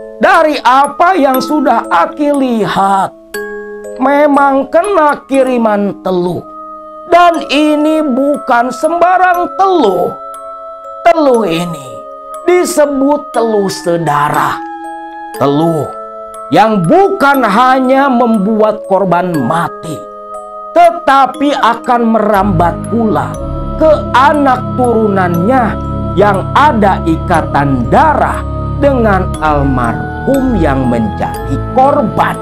Dari apa yang sudah Aki lihat, memang kena kiriman teluh. Dan ini bukan sembarang teluh. Teluh ini disebut teluh sedarah. Teluh yang bukan hanya membuat korban mati, tetapi akan merambat pula ke anak turunannya yang ada ikatan darah dengan almarhum yang menjadi korban.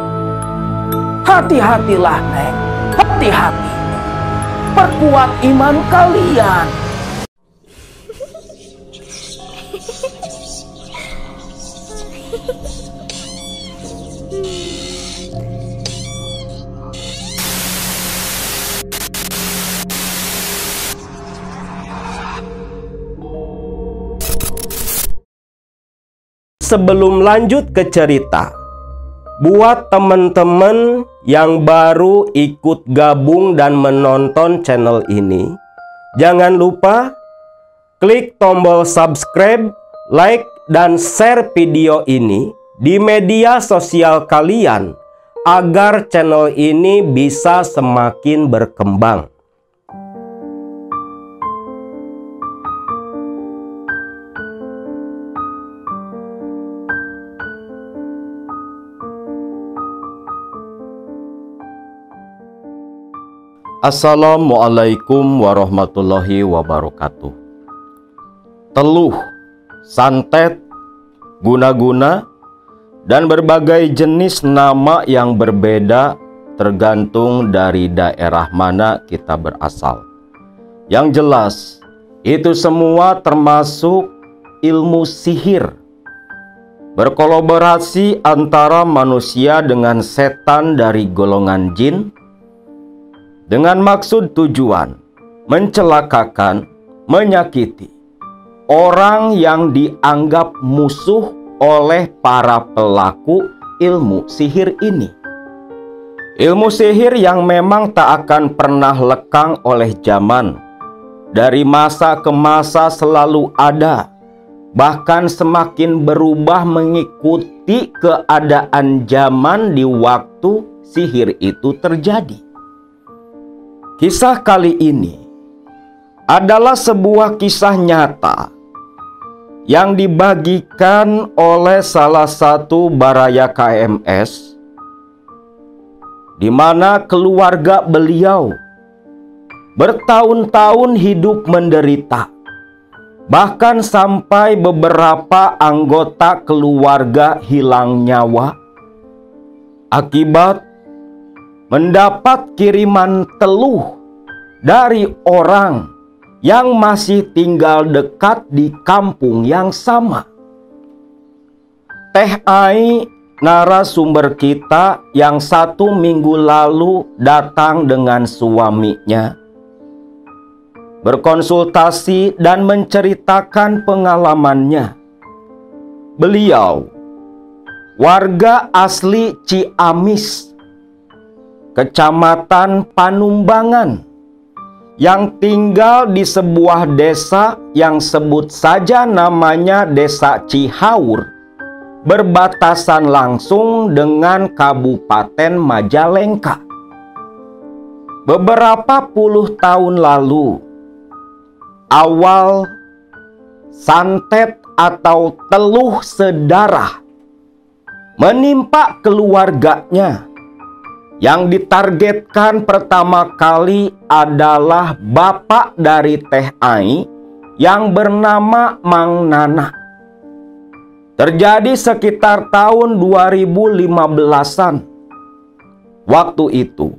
Hati-hatilah, Neng. Hati-hati. Perkuat iman kalian. Sebelum lanjut ke cerita, buat teman-teman yang baru ikut gabung dan menonton channel ini, jangan lupa klik tombol subscribe, like, dan share video ini di media sosial kalian agar channel ini bisa semakin berkembang. Assalamualaikum warahmatullahi wabarakatuh. Teluh, santet, guna-guna, dan berbagai jenis nama yang berbeda tergantung dari daerah mana kita berasal. Yang jelas, itu semua termasuk ilmu sihir. Berkolaborasi antara manusia dengan setan dari golongan jin, dengan maksud tujuan mencelakakan, menyakiti orang yang dianggap musuh oleh para pelaku ilmu sihir ini. Ilmu sihir yang memang tak akan pernah lekang oleh zaman. Dari masa ke masa selalu ada, bahkan semakin berubah mengikuti keadaan zaman di waktu sihir itu terjadi. Kisah kali ini adalah sebuah kisah nyata yang dibagikan oleh salah satu baraya KMS, di mana keluarga beliau bertahun-tahun hidup menderita, bahkan sampai beberapa anggota keluarga hilang nyawa akibat mendapat kiriman teluh dari orang yang masih tinggal dekat di kampung yang sama. Teh Ai, narasumber kita yang 1 minggu lalu datang dengan suaminya, berkonsultasi dan menceritakan pengalamannya. Beliau warga asli Ciamis, Kecamatan Panumbangan, yang tinggal di sebuah desa yang sebut saja namanya Desa Cihaur, berbatasan langsung dengan Kabupaten Majalengka. Beberapa puluh tahun lalu, awal santet atau teluh sedarah menimpa keluarganya. Yang ditargetkan pertama kali adalah bapak dari Teh Ai yang bernama Mang Nana. Terjadi sekitar tahun 2015-an. Waktu itu,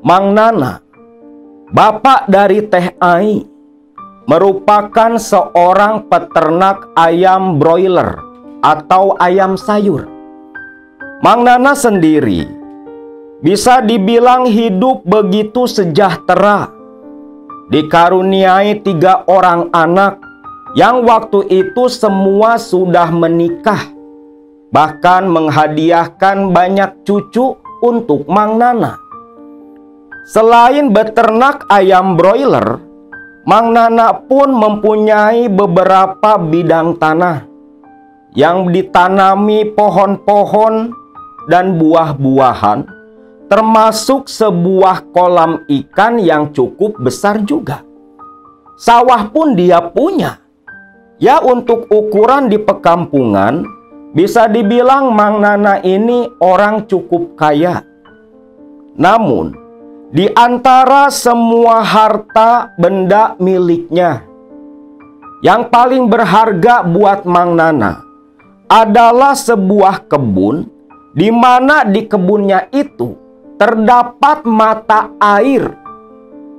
Mang Nana, bapak dari Teh Ai, merupakan seorang peternak ayam broiler atau ayam sayur. Mang Nana sendiri bisa dibilang hidup begitu sejahtera, dikaruniai 3 orang anak yang waktu itu semua sudah menikah, bahkan menghadiahkan banyak cucu untuk Mang Nana. Selain beternak ayam broiler, Mang Nana pun mempunyai beberapa bidang tanah yang ditanami pohon-pohon dan buah-buahan, termasuk sebuah kolam ikan yang cukup besar juga. Sawah pun dia punya. Ya, untuk ukuran di pekampungan, bisa dibilang Mang Nana ini orang cukup kaya. Namun, di antara semua harta benda miliknya, yang paling berharga buat Mang Nana adalah sebuah kebun, di mana di kebunnya itu terdapat mata air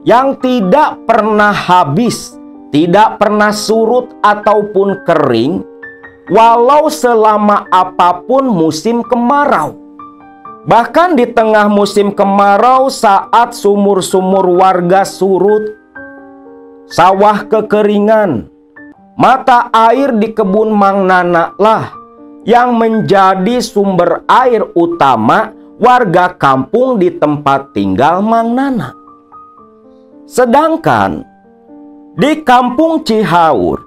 yang tidak pernah habis, tidak pernah surut ataupun kering, walau selama apapun musim kemarau. Bahkan di tengah musim kemarau, saat sumur-sumur warga surut, sawah kekeringan, mata air di kebun Mang Nana lah yang menjadi sumber air utama warga kampung di tempat tinggal Mang Nana. Sedangkan di kampung Cihaur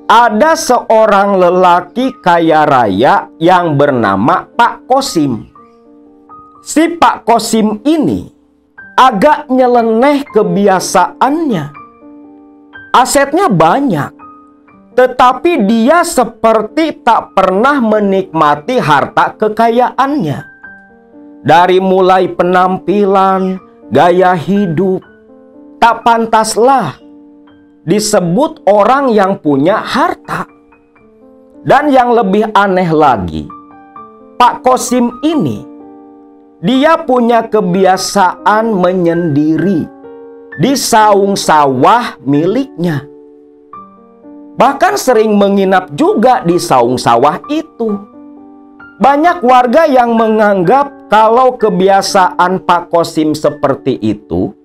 ada seorang lelaki kaya raya yang bernama Pak Kosim. Si Pak Kosim ini agak nyeleneh kebiasaannya. Asetnya banyak, tetapi dia seperti tak pernah menikmati harta kekayaannya. Dari mulai penampilan, gaya hidup, tak pantaslah disebut orang yang punya harta. Dan yang lebih aneh lagi, Pak Kosim ini, dia punya kebiasaan menyendiri di saung sawah miliknya. Bahkan sering menginap juga di saung sawah itu. Banyak warga yang menganggap kalau kebiasaan Pak Kosim seperti itu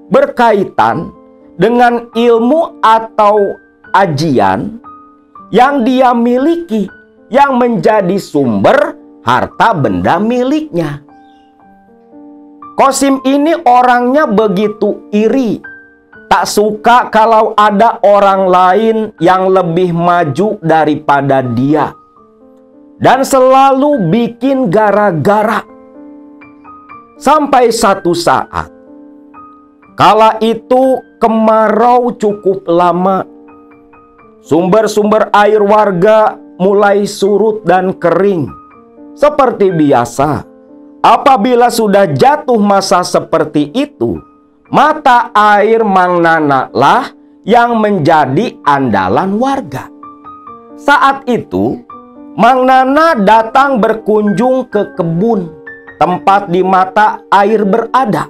berkaitan dengan ilmu atau ajian yang dia miliki, yang menjadi sumber harta benda miliknya. Kosim ini orangnya begitu iri, tak suka kalau ada orang lain yang lebih maju daripada dia, dan selalu bikin gara-gara. Sampai satu saat, kala itu kemarau cukup lama, sumber-sumber air warga mulai surut dan kering. Seperti biasa, apabila sudah jatuh masa seperti itu, mata air Mang Nana lah yang menjadi andalan warga. Saat itu, Mang Nana datang berkunjung ke kebun tempat di mata air berada.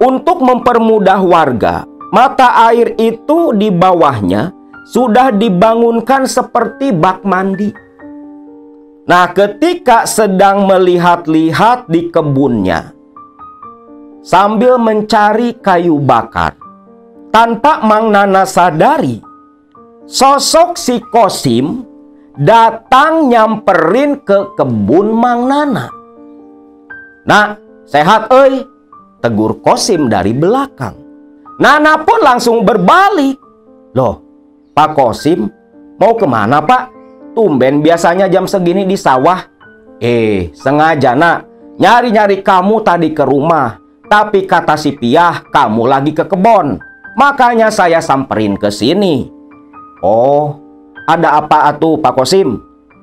Untuk mempermudah warga, mata air itu di bawahnya sudah dibangunkan seperti bak mandi. Nah, ketika sedang melihat-lihat di kebunnya, sambil mencari kayu bakar, tanpa Mang Nana sadari, sosok si Kosim datang nyamperin ke kebun Mang Nana. "Nak, sehat euy," tegur Kosim dari belakang. Nana pun langsung berbalik. "Loh, Pak Kosim, mau kemana Pak? Tumben biasanya jam segini di sawah." Sengaja nak, nyari-nyari kamu tadi ke rumah. Tapi kata si Piah, kamu lagi ke kebon. Makanya saya samperin ke sini." "Oh, ada apa atuh Pak Kosim?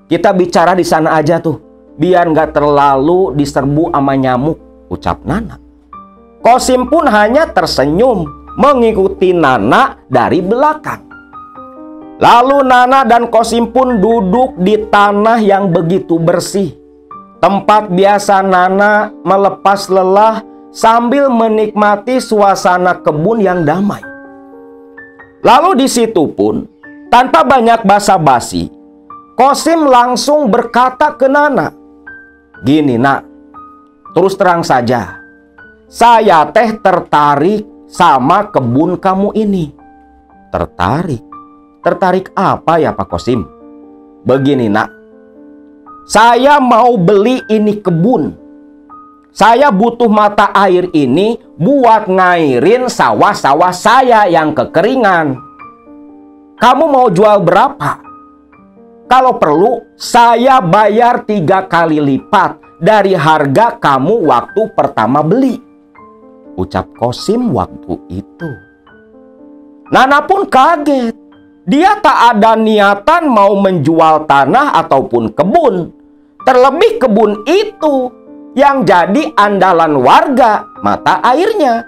Kita bicara di sana aja tuh, biar nggak terlalu diserbu sama nyamuk," ucap Nana. Kosim pun hanya tersenyum mengikuti Nana dari belakang. Lalu Nana dan Kosim pun duduk di tanah yang begitu bersih, tempat biasa Nana melepas lelah sambil menikmati suasana kebun yang damai. Lalu di situ pun, tanpa banyak basa-basi, Kosim langsung berkata ke Nana, "Gini nak, terus terang saja, saya teh tertarik sama kebun kamu ini." "Tertarik? Tertarik apa ya Pak Kosim?" "Begini nak, saya mau beli ini kebun. Saya butuh mata air ini buat ngairin sawah-sawah saya yang kekeringan. Kamu mau jual berapa?" Kalau perlu, saya bayar 3 kali lipat dari harga kamu waktu pertama beli. Ucap Qasim waktu itu. Nana pun kaget. Dia tak ada niatan mau menjual tanah ataupun kebun. Terlebih kebun itu yang jadi andalan warga mata airnya.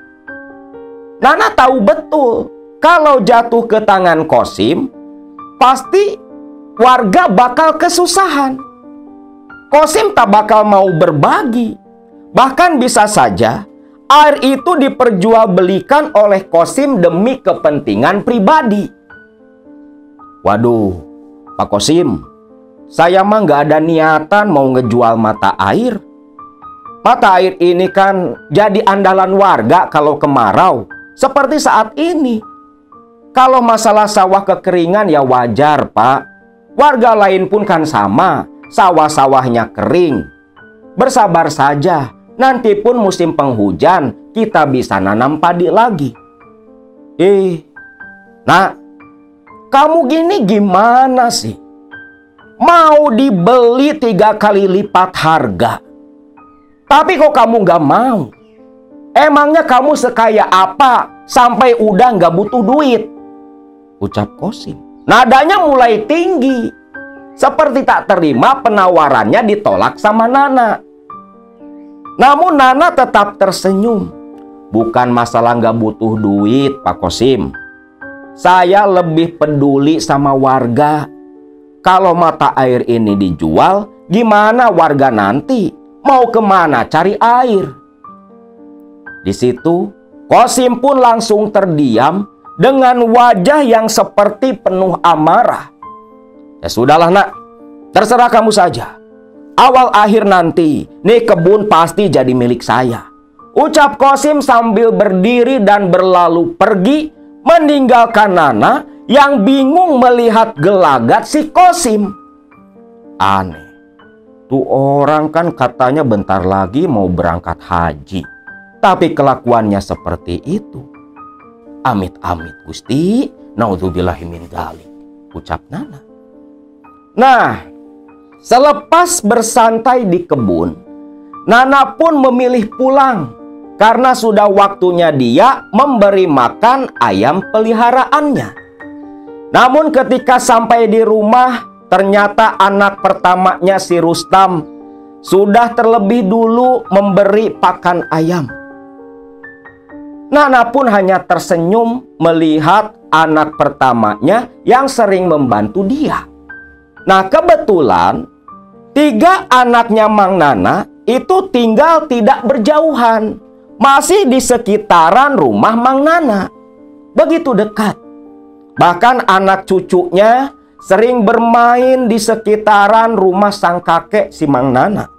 Nana tahu betul kalau jatuh ke tangan Qasim, pasti warga bakal kesusahan. Qasim tak bakal mau berbagi. Bahkan bisa saja air itu diperjualbelikan oleh Qasim demi kepentingan pribadi. Waduh, Pak Qasim, saya mah nggak ada niatan mau ngejual mata air. Mata air ini kan jadi andalan warga kalau kemarau, seperti saat ini. Kalau masalah sawah kekeringan ya wajar, Pak. Warga lain pun kan sama, sawah-sawahnya kering. Bersabar saja, nanti pun musim penghujan kita bisa nanam padi lagi. Nak, kamu gini gimana sih? Mau dibeli 3 kali lipat harga, tapi kok kamu gak mau? Emangnya kamu sekaya apa sampai udah gak butuh duit? Ucap Qasim. Nadanya mulai tinggi, seperti tak terima penawarannya ditolak sama Nana. Namun Nana tetap tersenyum. Bukan masalah gak butuh duit, Pak Qasim. Saya lebih peduli sama warga. Kalau mata air ini dijual, gimana warga nanti? Mau kemana cari air? Di situ, Qasim pun langsung terdiam dengan wajah yang seperti penuh amarah. Ya sudahlah nak, terserah kamu saja. Awal akhir nanti, nih kebun pasti jadi milik saya. Ucap Qasim sambil berdiri dan berlalu pergi, meninggalkan Nana yang bingung melihat gelagat si Qasim. Aneh, tuh orang kan katanya bentar lagi mau berangkat haji, tapi kelakuannya seperti itu. Amit-amit Gusti, naudzubillahi min dzalik, ucap Nana. Nah, selepas bersantai di kebun, Nana pun memilih pulang karena sudah waktunya dia memberi makan ayam peliharaannya. Namun ketika sampai di rumah, ternyata anak pertamanya si Rustam sudah terlebih dulu memberi pakan ayam. Nana pun hanya tersenyum melihat anak pertamanya yang sering membantu dia. Nah, kebetulan 3 anaknya Mang Nana itu tinggal tidak berjauhan, masih di sekitaran rumah Mang Nana, begitu dekat. Bahkan anak cucunya sering bermain di sekitaran rumah sang kakek si Mang Nana.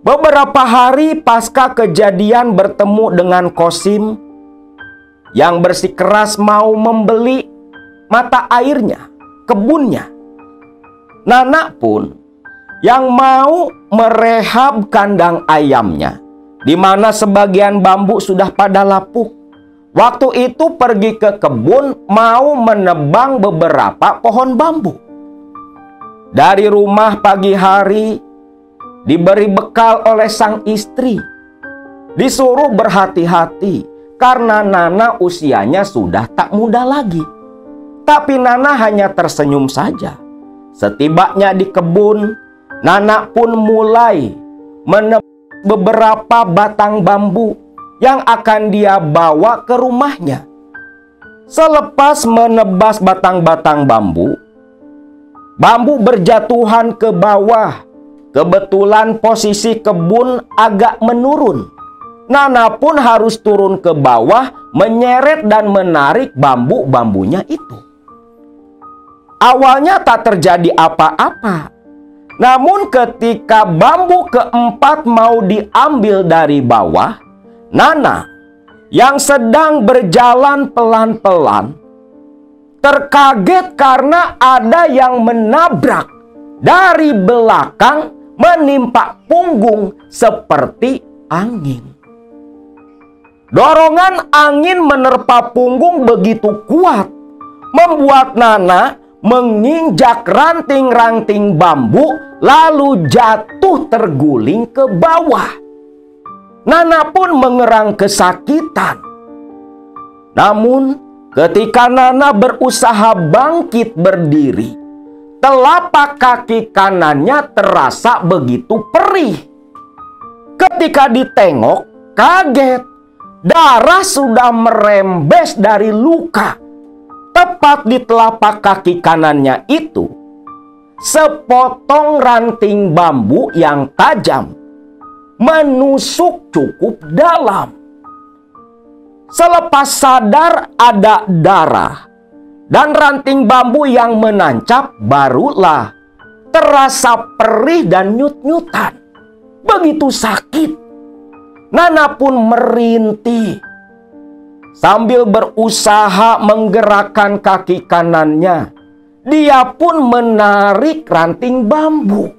Beberapa hari pasca kejadian bertemu dengan Qasim yang bersikeras mau membeli mata airnya, kebunnya, Nana pun yang mau merehab kandang ayamnya, di mana sebagian bambu sudah pada lapuk. Waktu itu pergi ke kebun mau menebang beberapa pohon bambu. Dari rumah pagi hari diberi bekal oleh sang istri, disuruh berhati-hati karena Nana usianya sudah tak muda lagi. Tapi Nana hanya tersenyum saja. Setibanya di kebun, Nana pun mulai menebang beberapa batang bambu yang akan dia bawa ke rumahnya. Selepas menebas batang-batang bambu, bambu berjatuhan ke bawah. Kebetulan posisi kebun agak menurun. Nana pun harus turun ke bawah menyeret dan menarik bambu-bambunya itu. Awalnya tak terjadi apa-apa. Namun ketika bambu keempat mau diambil dari bawah, Nana yang sedang berjalan pelan-pelan terkaget karena ada yang menabrak dari belakang, menimpa punggung seperti angin. Dorongan angin menerpa punggung begitu kuat, membuat Nana menginjak ranting-ranting bambu, lalu jatuh terguling ke bawah. Nana pun mengerang kesakitan. Namun, ketika Nana berusaha bangkit berdiri, telapak kaki kanannya terasa begitu perih. Ketika ditengok, kaget. Darah sudah merembes dari luka. Tepat di telapak kaki kanannya itu, sepotong ranting bambu yang tajam menusuk cukup dalam. Selepas sadar ada darah dan ranting bambu yang menancap, barulah terasa perih dan nyut-nyutan. Begitu sakit. Nana pun merintih. Sambil berusaha menggerakkan kaki kanannya, dia pun menarik ranting bambu.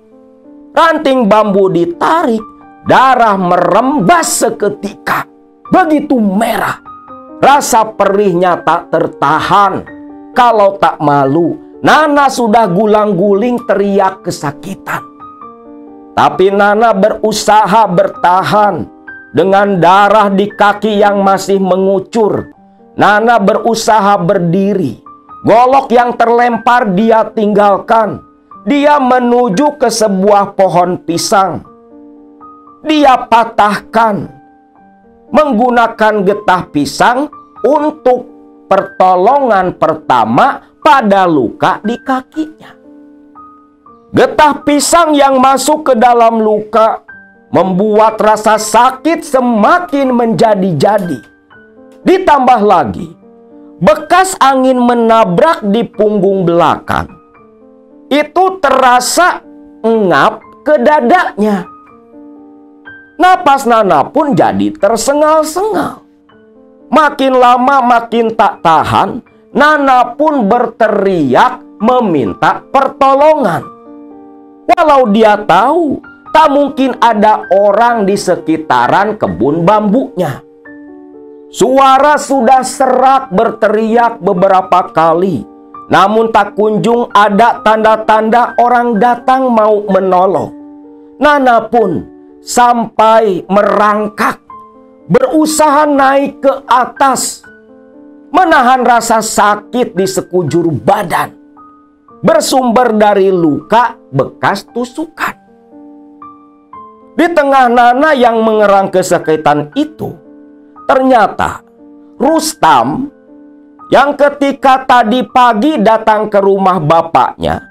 Ranting bambu ditarik, darah merembas seketika. Begitu merah. Rasa perihnya tak tertahan. Kalau tak malu, Nana sudah gulang-guling teriak kesakitan. Tapi Nana berusaha bertahan. Dengan darah di kaki yang masih mengucur, Nana berusaha berdiri. Golok yang terlempar dia tinggalkan. Dia menuju ke sebuah pohon pisang. Dia patahkan menggunakan getah pisang untuk pertolongan pertama pada luka di kakinya. Getah pisang yang masuk ke dalam luka membuat rasa sakit semakin menjadi-jadi. Ditambah lagi, bekas angin menabrak di punggung belakang. Itu terasa ngap ke dadanya. Napas Nana pun jadi tersengal-sengal. Makin lama makin tak tahan, Nana pun berteriak meminta pertolongan. Walau dia tahu tak mungkin ada orang di sekitaran kebun bambunya. Suara sudah serak berteriak beberapa kali, namun tak kunjung ada tanda-tanda orang datang mau menolong. Nana pun sampai merangkak, berusaha naik ke atas, menahan rasa sakit di sekujur badan, bersumber dari luka bekas tusukan. Di tengah Nana yang mengerang kesakitan itu, ternyata Rustam yang ketika tadi pagi datang ke rumah bapaknya,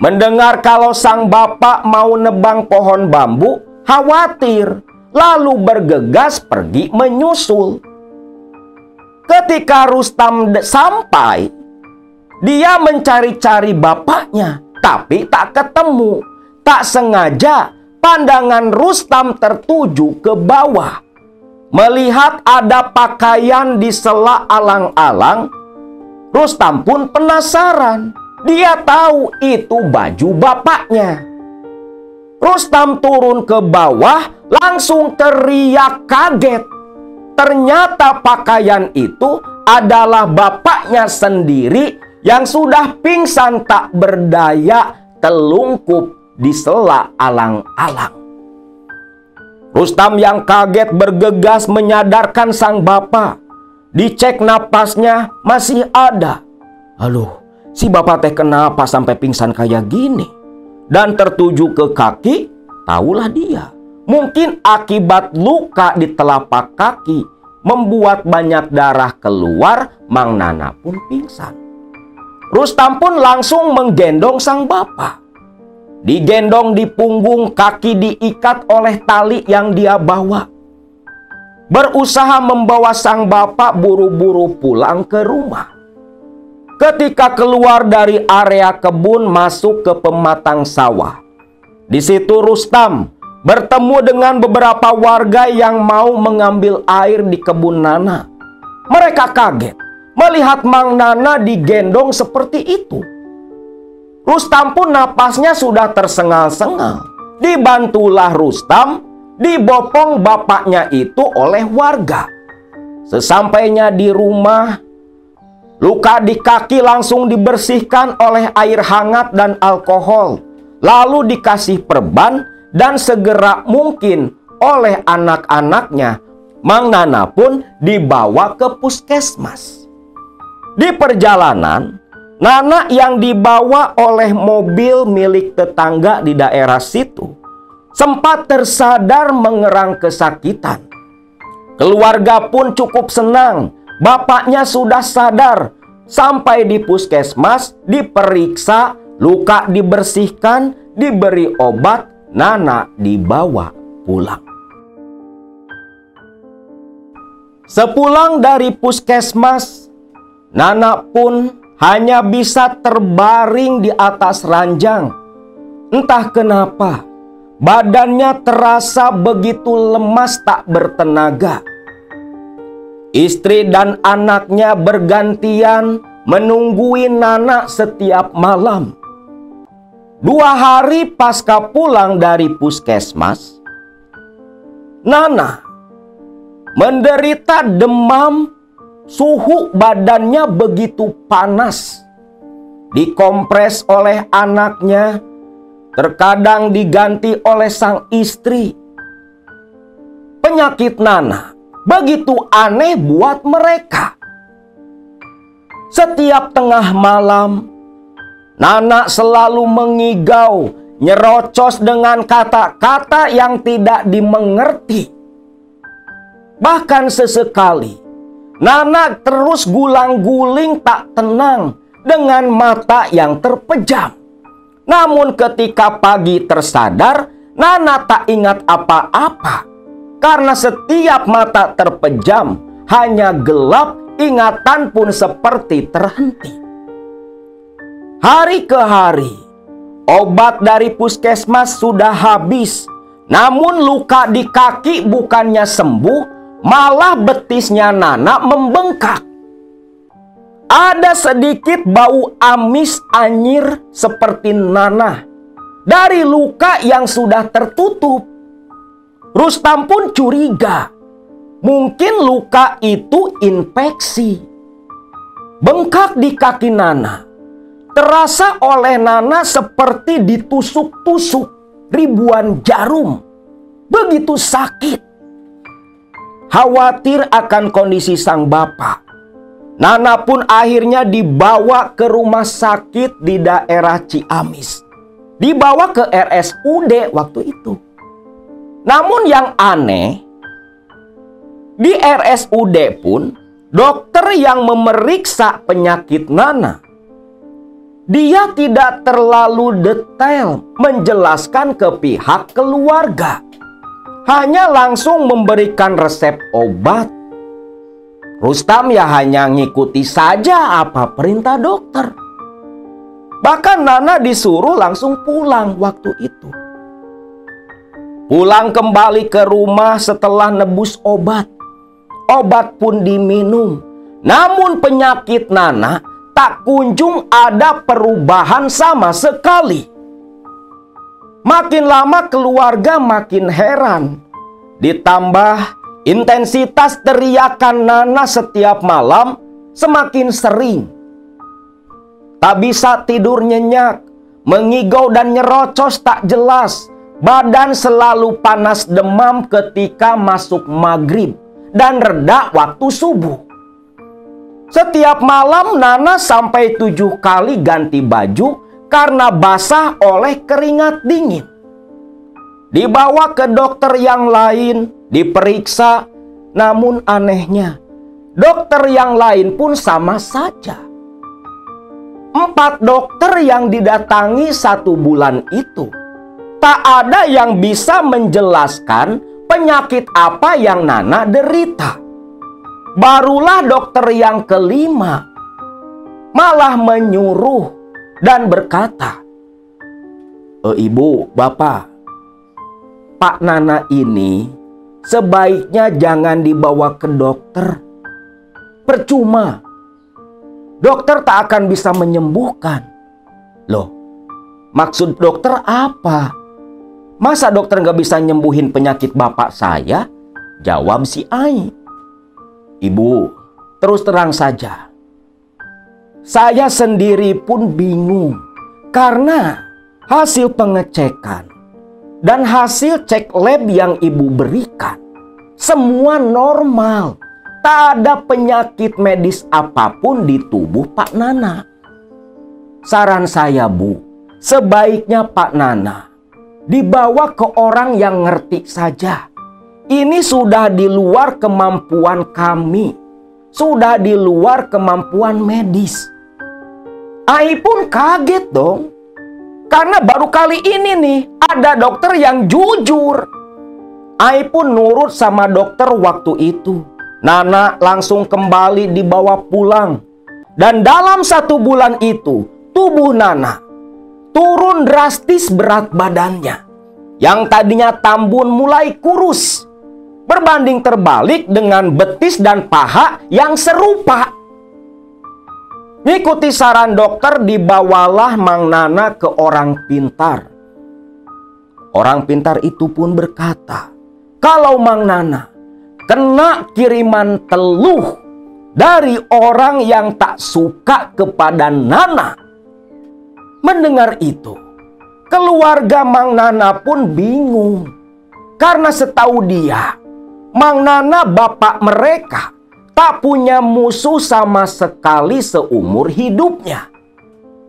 mendengar kalau sang bapak mau nebang pohon bambu, khawatir, lalu bergegas pergi menyusul. Ketika Rustam sampai, dia mencari-cari bapaknya, tapi tak ketemu. Tak sengaja pandangan Rustam tertuju ke bawah. Melihat ada pakaian di sela alang-alang, Rustam pun penasaran. Dia tahu itu baju bapaknya. Rustam turun ke bawah, langsung teriak kaget. Ternyata pakaian itu adalah bapaknya sendiri yang sudah pingsan tak berdaya, telungkup di sela alang-alang. Rustam yang kaget bergegas menyadarkan sang bapak. Dicek napasnya masih ada. Aduh, si bapak teh kenapa sampai pingsan kayak gini? Dan tertuju ke kaki, tahulah dia. Mungkin akibat luka di telapak kaki membuat banyak darah keluar, Mang Nana pun pingsan. Rustam pun langsung menggendong sang bapak. Digendong di punggung, kaki diikat oleh tali yang dia bawa. Berusaha membawa sang bapak buru-buru pulang ke rumah. Ketika keluar dari area kebun masuk ke pematang sawah, di situ Rustam bertemu dengan beberapa warga yang mau mengambil air di kebun Nana. Mereka kaget melihat Mang Nana digendong seperti itu. Rustam pun napasnya sudah tersengal-sengal. Dibantulah Rustam, dibopong bapaknya itu oleh warga. Sesampainya di rumah, Luka di kaki langsung dibersihkan oleh air hangat dan alkohol, lalu dikasih perban dan segera mungkin oleh anak-anaknya, Mang Nana pun dibawa ke puskesmas. Di perjalanan, Nana yang dibawa oleh mobil milik tetangga di daerah situ sempat tersadar mengerang kesakitan. Keluarga pun cukup senang. Bapaknya sudah sadar. Sampai di puskesmas diperiksa, luka dibersihkan, diberi obat, Nana dibawa pulang. Sepulang dari puskesmas, Nana pun hanya bisa terbaring di atas ranjang. Entah kenapa, badannya terasa begitu lemas tak bertenaga. Istri dan anaknya bergantian menungguin Nana setiap malam. 2 hari pasca pulang dari puskesmas, Nana menderita demam, suhu badannya begitu panas. Dikompres oleh anaknya, terkadang diganti oleh sang istri. Penyakit Nana begitu aneh buat mereka. Setiap tengah malam, Nana selalu mengigau, nyerocos dengan kata-kata yang tidak dimengerti. Bahkan sesekali, Nana terus gulang-guling tak tenang dengan mata yang terpejam. Namun ketika pagi tersadar, Nana tak ingat apa-apa. Karena setiap mata terpejam, hanya gelap, ingatan pun seperti terhenti. Hari ke hari, obat dari puskesmas sudah habis. Namun luka di kaki bukannya sembuh, malah betisnya Nana membengkak. Ada sedikit bau amis anyir seperti nanah dari luka yang sudah tertutup. Rustam pun curiga, mungkin luka itu infeksi. Bengkak di kaki Nana terasa oleh Nana seperti ditusuk-tusuk ribuan jarum. Begitu sakit. Khawatir akan kondisi sang bapak, Nana pun akhirnya dibawa ke rumah sakit di daerah Ciamis. Dibawa ke RSUD waktu itu. Namun yang aneh, di RSUD pun dokter yang memeriksa penyakit Nana, dia tidak terlalu detail menjelaskan ke pihak keluarga. Hanya langsung memberikan resep obat. Rustam ya hanya ngikuti saja apa perintah dokter. Bahkan Nana disuruh langsung pulang waktu itu. Pulang kembali ke rumah setelah nebus obat. Obat pun diminum. Namun penyakit Nana tak kunjung ada perubahan sama sekali. Makin lama keluarga makin heran. Ditambah intensitas teriakan Nana setiap malam semakin sering. Tak bisa tidur nyenyak, mengigau dan nyerocos tak jelas. Badan selalu panas demam ketika masuk maghrib dan reda waktu subuh. Setiap malam Nana sampai 7 kali ganti baju karena basah oleh keringat dingin. Dibawa ke dokter yang lain, diperiksa, namun anehnya dokter yang lain pun sama saja. 4 dokter yang didatangi 1 bulan itu, tak ada yang bisa menjelaskan penyakit apa yang Nana derita. Barulah dokter yang kelima malah menyuruh dan berkata, "Ibu, bapak, Pak Nana ini sebaiknya jangan dibawa ke dokter. Percuma, dokter tak akan bisa menyembuhkan." Loh, maksud dokter apa? Masa dokter nggak bisa nyembuhin penyakit bapak saya? Jawab si Ai. "Ibu, terus terang saja. saya sendiri pun bingung karena hasil pengecekan dan hasil cek lab yang ibu berikan semua normal. Tak ada penyakit medis apapun di tubuh Pak Nana. Saran saya, Bu, sebaiknya Pak Nana dibawa ke orang yang ngerti saja. Ini sudah di luar kemampuan kami. Sudah di luar kemampuan medis. Ai pun kaget dong. Karena baru kali ini nih ada dokter yang jujur. Ai pun nurut sama dokter waktu itu. Nana langsung kembali dibawa pulang. Dan dalam 1 bulan itu, tubuh Nana turun drastis berat badannya. Yang tadinya tambun mulai kurus. Berbanding terbalik dengan betis dan paha yang serupa. Ngikuti saran dokter, dibawalah Mang Nana ke orang pintar. Orang pintar itu pun berkata, kalau Mang Nana kena kiriman teluh dari orang yang tak suka kepada Nana. Mendengar itu, keluarga Mang Nana pun bingung. Karena setahu dia, Mang Nana bapak mereka tak punya musuh sama sekali seumur hidupnya.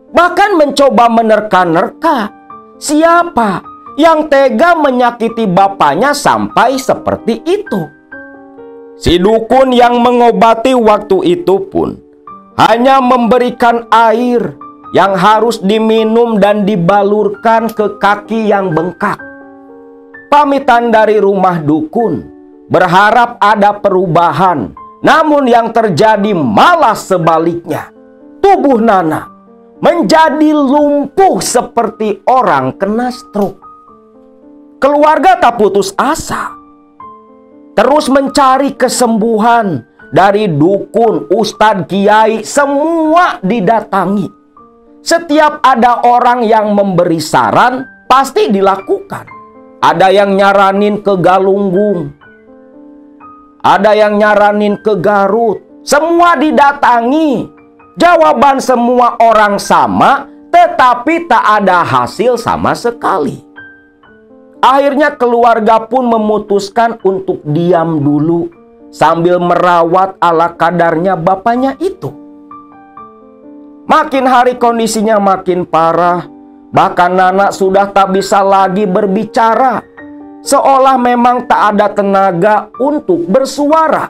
Bahkan mencoba menerka-nerka siapa yang tega menyakiti bapaknya sampai seperti itu. Si dukun yang mengobati waktu itu pun hanya memberikan air yang harus diminum dan dibalurkan ke kaki yang bengkak. Pamitan dari rumah dukun, berharap ada perubahan. Namun yang terjadi malah sebaliknya. Tubuh Nana menjadi lumpuh seperti orang kena stroke. Keluarga tak putus asa. Terus mencari kesembuhan dari dukun, ustadz, kiai, semua didatangi. Setiap ada orang yang memberi saran, pasti dilakukan. Ada yang nyaranin ke Galunggung, ada yang nyaranin ke Garut. Semua didatangi. Jawaban semua orang sama, tetapi tak ada hasil sama sekali. Akhirnya keluarga pun memutuskan untuk diam dulu sambil merawat ala kadarnya bapaknya itu. Makin hari kondisinya makin parah. Bahkan Nana sudah tak bisa lagi berbicara. Seolah memang tak ada tenaga untuk bersuara.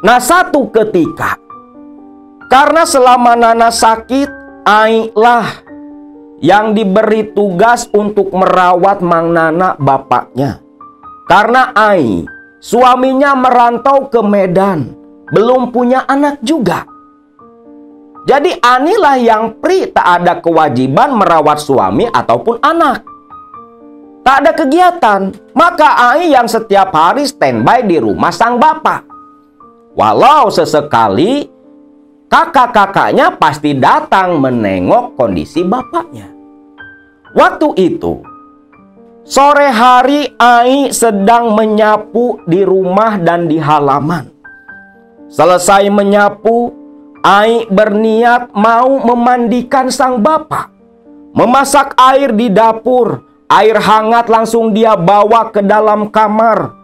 Nah, satu ketika, karena selama Nana sakit, Ai lah yang diberi tugas untuk merawat Mang Nana bapaknya. Karena Ai, suaminya merantau ke Medan, belum punya anak juga. Jadi Anilah yang tak ada kewajiban merawat suami ataupun anak. Tak ada kegiatan, maka Ai yang setiap hari standby di rumah sang bapak. Walau sesekali kakak-kakaknya pasti datang menengok kondisi bapaknya. Waktu itu, sore hari Ai sedang menyapu di rumah dan di halaman. Selesai menyapu, Ai berniat mau memandikan sang bapak. Memasak air di dapur, air hangat langsung dia bawa ke dalam kamar.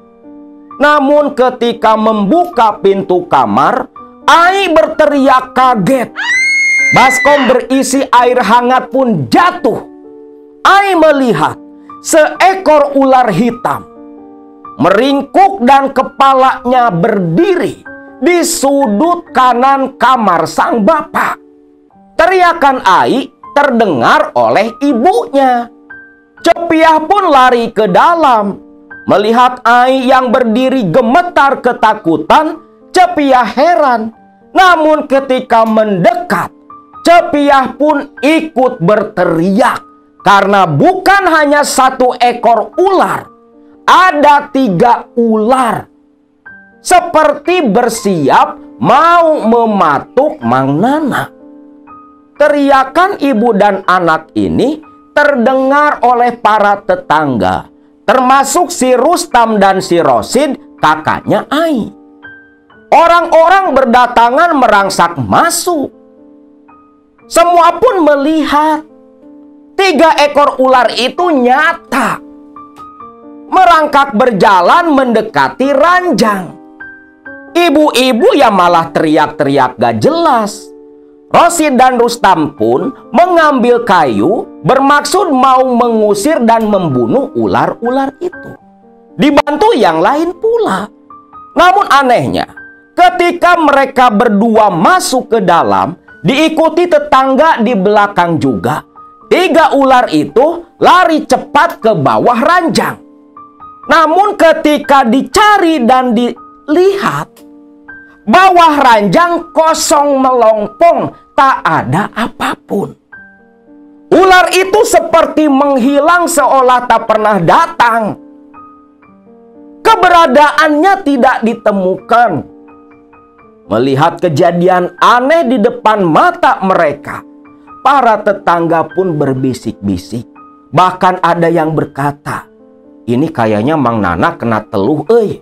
Namun ketika membuka pintu kamar, Ai berteriak kaget. Baskom berisi air hangat pun jatuh. Ai melihat seekor ular hitam meringkuk dan kepalanya berdiri di sudut kanan kamar sang bapak. Teriakan Ai terdengar oleh ibunya. Cepiah pun lari ke dalam. Melihat Ai yang berdiri gemetar ketakutan, Cepiah heran. Namun ketika mendekat, Cepiah pun ikut berteriak. Karena bukan hanya 1 ekor ular, ada 3 ular. Seperti bersiap mau mematuk Mang Nana. Teriakan ibu dan anak ini terdengar oleh para tetangga, termasuk si Rustam dan si Rosid, kakaknya Ai. Orang-orang berdatangan merangsak masuk. Semua pun melihat 3 ekor ular itu nyata merangkak berjalan mendekati ranjang. Ibu-ibu yang malah teriak-teriak gak jelas. Rosid dan Rustam pun mengambil kayu bermaksud mau mengusir dan membunuh ular-ular itu. Dibantu yang lain pula. Namun anehnya, ketika mereka berdua masuk ke dalam, diikuti tetangga di belakang juga, 3 ular itu lari cepat ke bawah ranjang. Namun ketika dicari dan dilihat, bawah ranjang kosong melompong, tak ada apapun. Ular itu seperti menghilang seolah tak pernah datang. Keberadaannya tidak ditemukan. Melihat kejadian aneh di depan mata mereka, para tetangga pun berbisik-bisik. Bahkan ada yang berkata, "Ini kayaknya Mang Nana kena teluh, euy.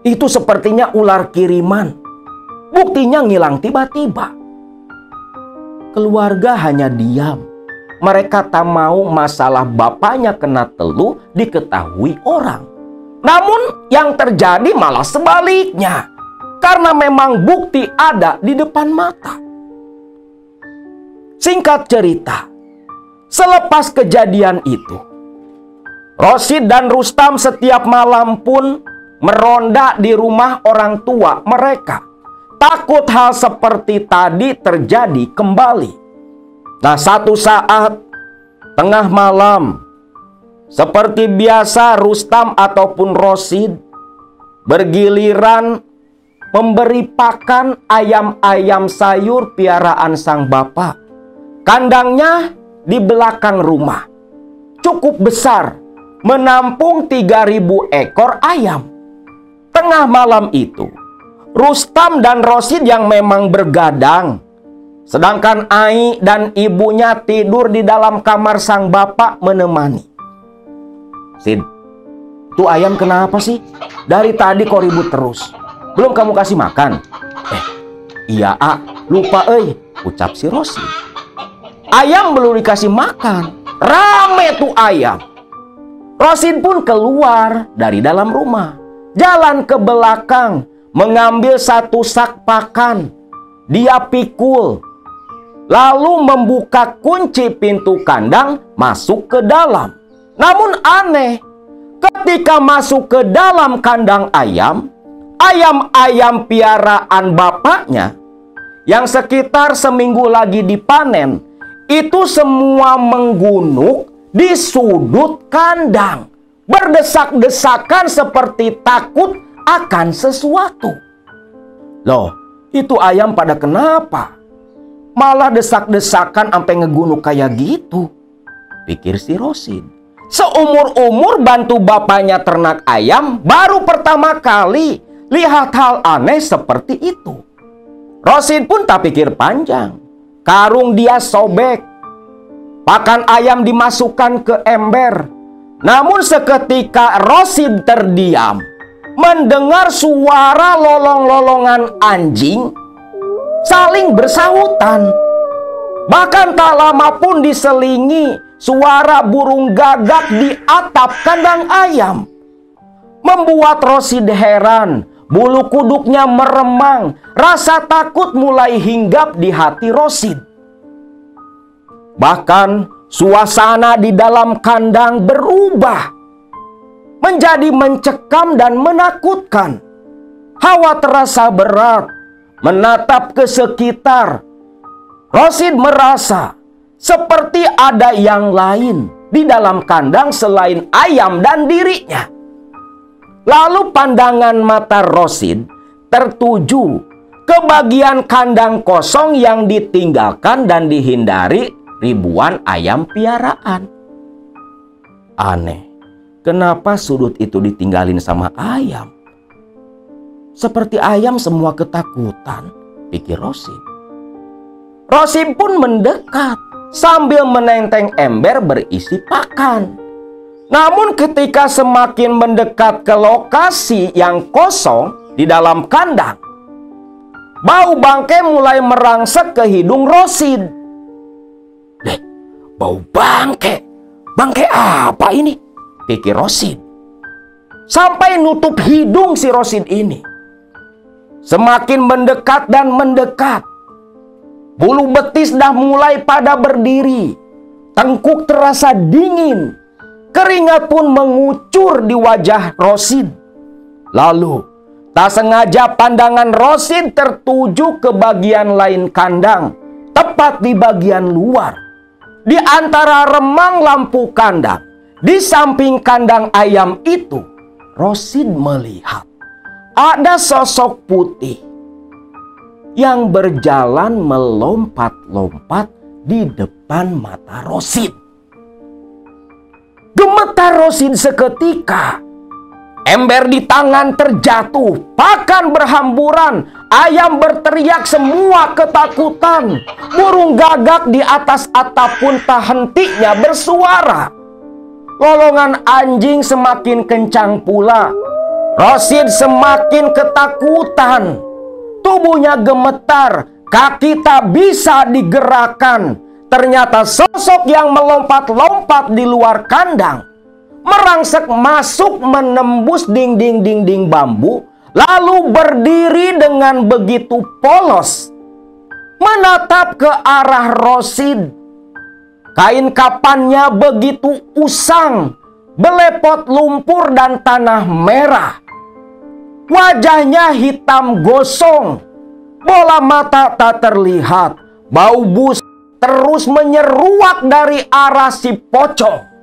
Itu sepertinya ular kiriman. Buktinya ngilang tiba-tiba." Keluarga hanya diam. Mereka tak mau masalah bapaknya kena teluh diketahui orang. Namun yang terjadi malah sebaliknya. Karena memang bukti ada di depan mata. Singkat cerita, selepas kejadian itu, Rosid dan Rustam setiap malam pun meronda di rumah orang tua mereka. Takut hal seperti tadi terjadi kembali. Nah, satu saat tengah malam, seperti biasa Rustam ataupun Rosid bergiliran memberi pakan ayam-ayam sayur piaraan sang bapak. Kandangnya di belakang rumah, cukup besar, menampung 3.000 ekor ayam. Tengah malam itu, Rustam dan Rosid yang memang bergadang, sedangkan Ai dan ibunya tidur di dalam kamar sang bapak menemani. "Sid, itu ayam kenapa sih? Dari tadi kok ribut terus. Belum kamu kasih makan?" "Iya, lupa ucap si Rosid. Ayam belum dikasih makan. Rame tuh ayam. Rosid pun keluar dari dalam rumah, jalan ke belakang, mengambil 1 sak pakan. Dia pikul, lalu membuka kunci pintu kandang masuk ke dalam. Namun aneh, ketika masuk ke dalam kandang ayam, ayam-ayam piaraan bapaknya yang sekitar seminggu lagi dipanen, itu semua menggunuk di sudut kandang, berdesak-desakan seperti takut akan sesuatu. Loh, itu ayam pada kenapa? Malah desak-desakan sampai ngegunuk kayak gitu, pikir si Rosid. Seumur-umur bantu bapaknya ternak ayam, baru pertama kali lihat hal aneh seperti itu. Rosid pun tak pikir panjang. Karung dia sobek, pakan ayam dimasukkan ke ember. Namun seketika Rosid terdiam, mendengar suara lolong-lolongan anjing saling bersahutan. Bahkan tak lama pun diselingi suara burung gagak di atap kandang ayam. Membuat Rosid heran, bulu kuduknya meremang, rasa takut mulai hinggap di hati Rosid. Bahkan suasana di dalam kandang berubah menjadi mencekam dan menakutkan. Hawa terasa berat, menatap ke sekitar. Rosid merasa seperti ada yang lain di dalam kandang selain ayam dan dirinya. Lalu pandangan mata Rosid tertuju ke bagian kandang kosong yang ditinggalkan dan dihindari ribuan ayam piaraan. Aneh, kenapa sudut itu ditinggalin sama ayam? Seperti ayam semua ketakutan, pikir Rosid. Rosid pun mendekat sambil menenteng ember berisi pakan. Namun ketika semakin mendekat ke lokasi yang kosong di dalam kandang, bau bangkai mulai merangsek ke hidung Rosid. Bau bangkai? Bangkai apa ini? Pikir Rosid. Sampai nutup hidung si Rosid ini. Semakin mendekat dan mendekat. Bulu betis dah mulai pada berdiri. Tengkuk terasa dingin. Keringat pun mengucur di wajah Rosid. Lalu, tak sengaja pandangan Rosid tertuju ke bagian lain kandang, tepat di bagian luar. Di antara remang lampu kandang, di samping kandang ayam itu, Rosid melihat ada sosok putih yang berjalan melompat-lompat di depan mata Rosid. Gemetar Rosid seketika. Ember di tangan terjatuh, pakan berhamburan, ayam berteriak semua ketakutan. Burung gagak di atas atap pun tak hentinya bersuara. Lolongan anjing semakin kencang pula. Rosid semakin ketakutan. Tubuhnya gemetar, kaki tak bisa digerakkan. Ternyata sosok yang melompat-lompat di luar kandang merangsek masuk menembus dinding-dinding bambu, lalu berdiri dengan begitu polos menatap ke arah Rosid. Kain kapannya begitu usang, belepot lumpur dan tanah merah. Wajahnya hitam gosong, bola mata tak terlihat, bau bus terus menyeruak dari arah si pocong.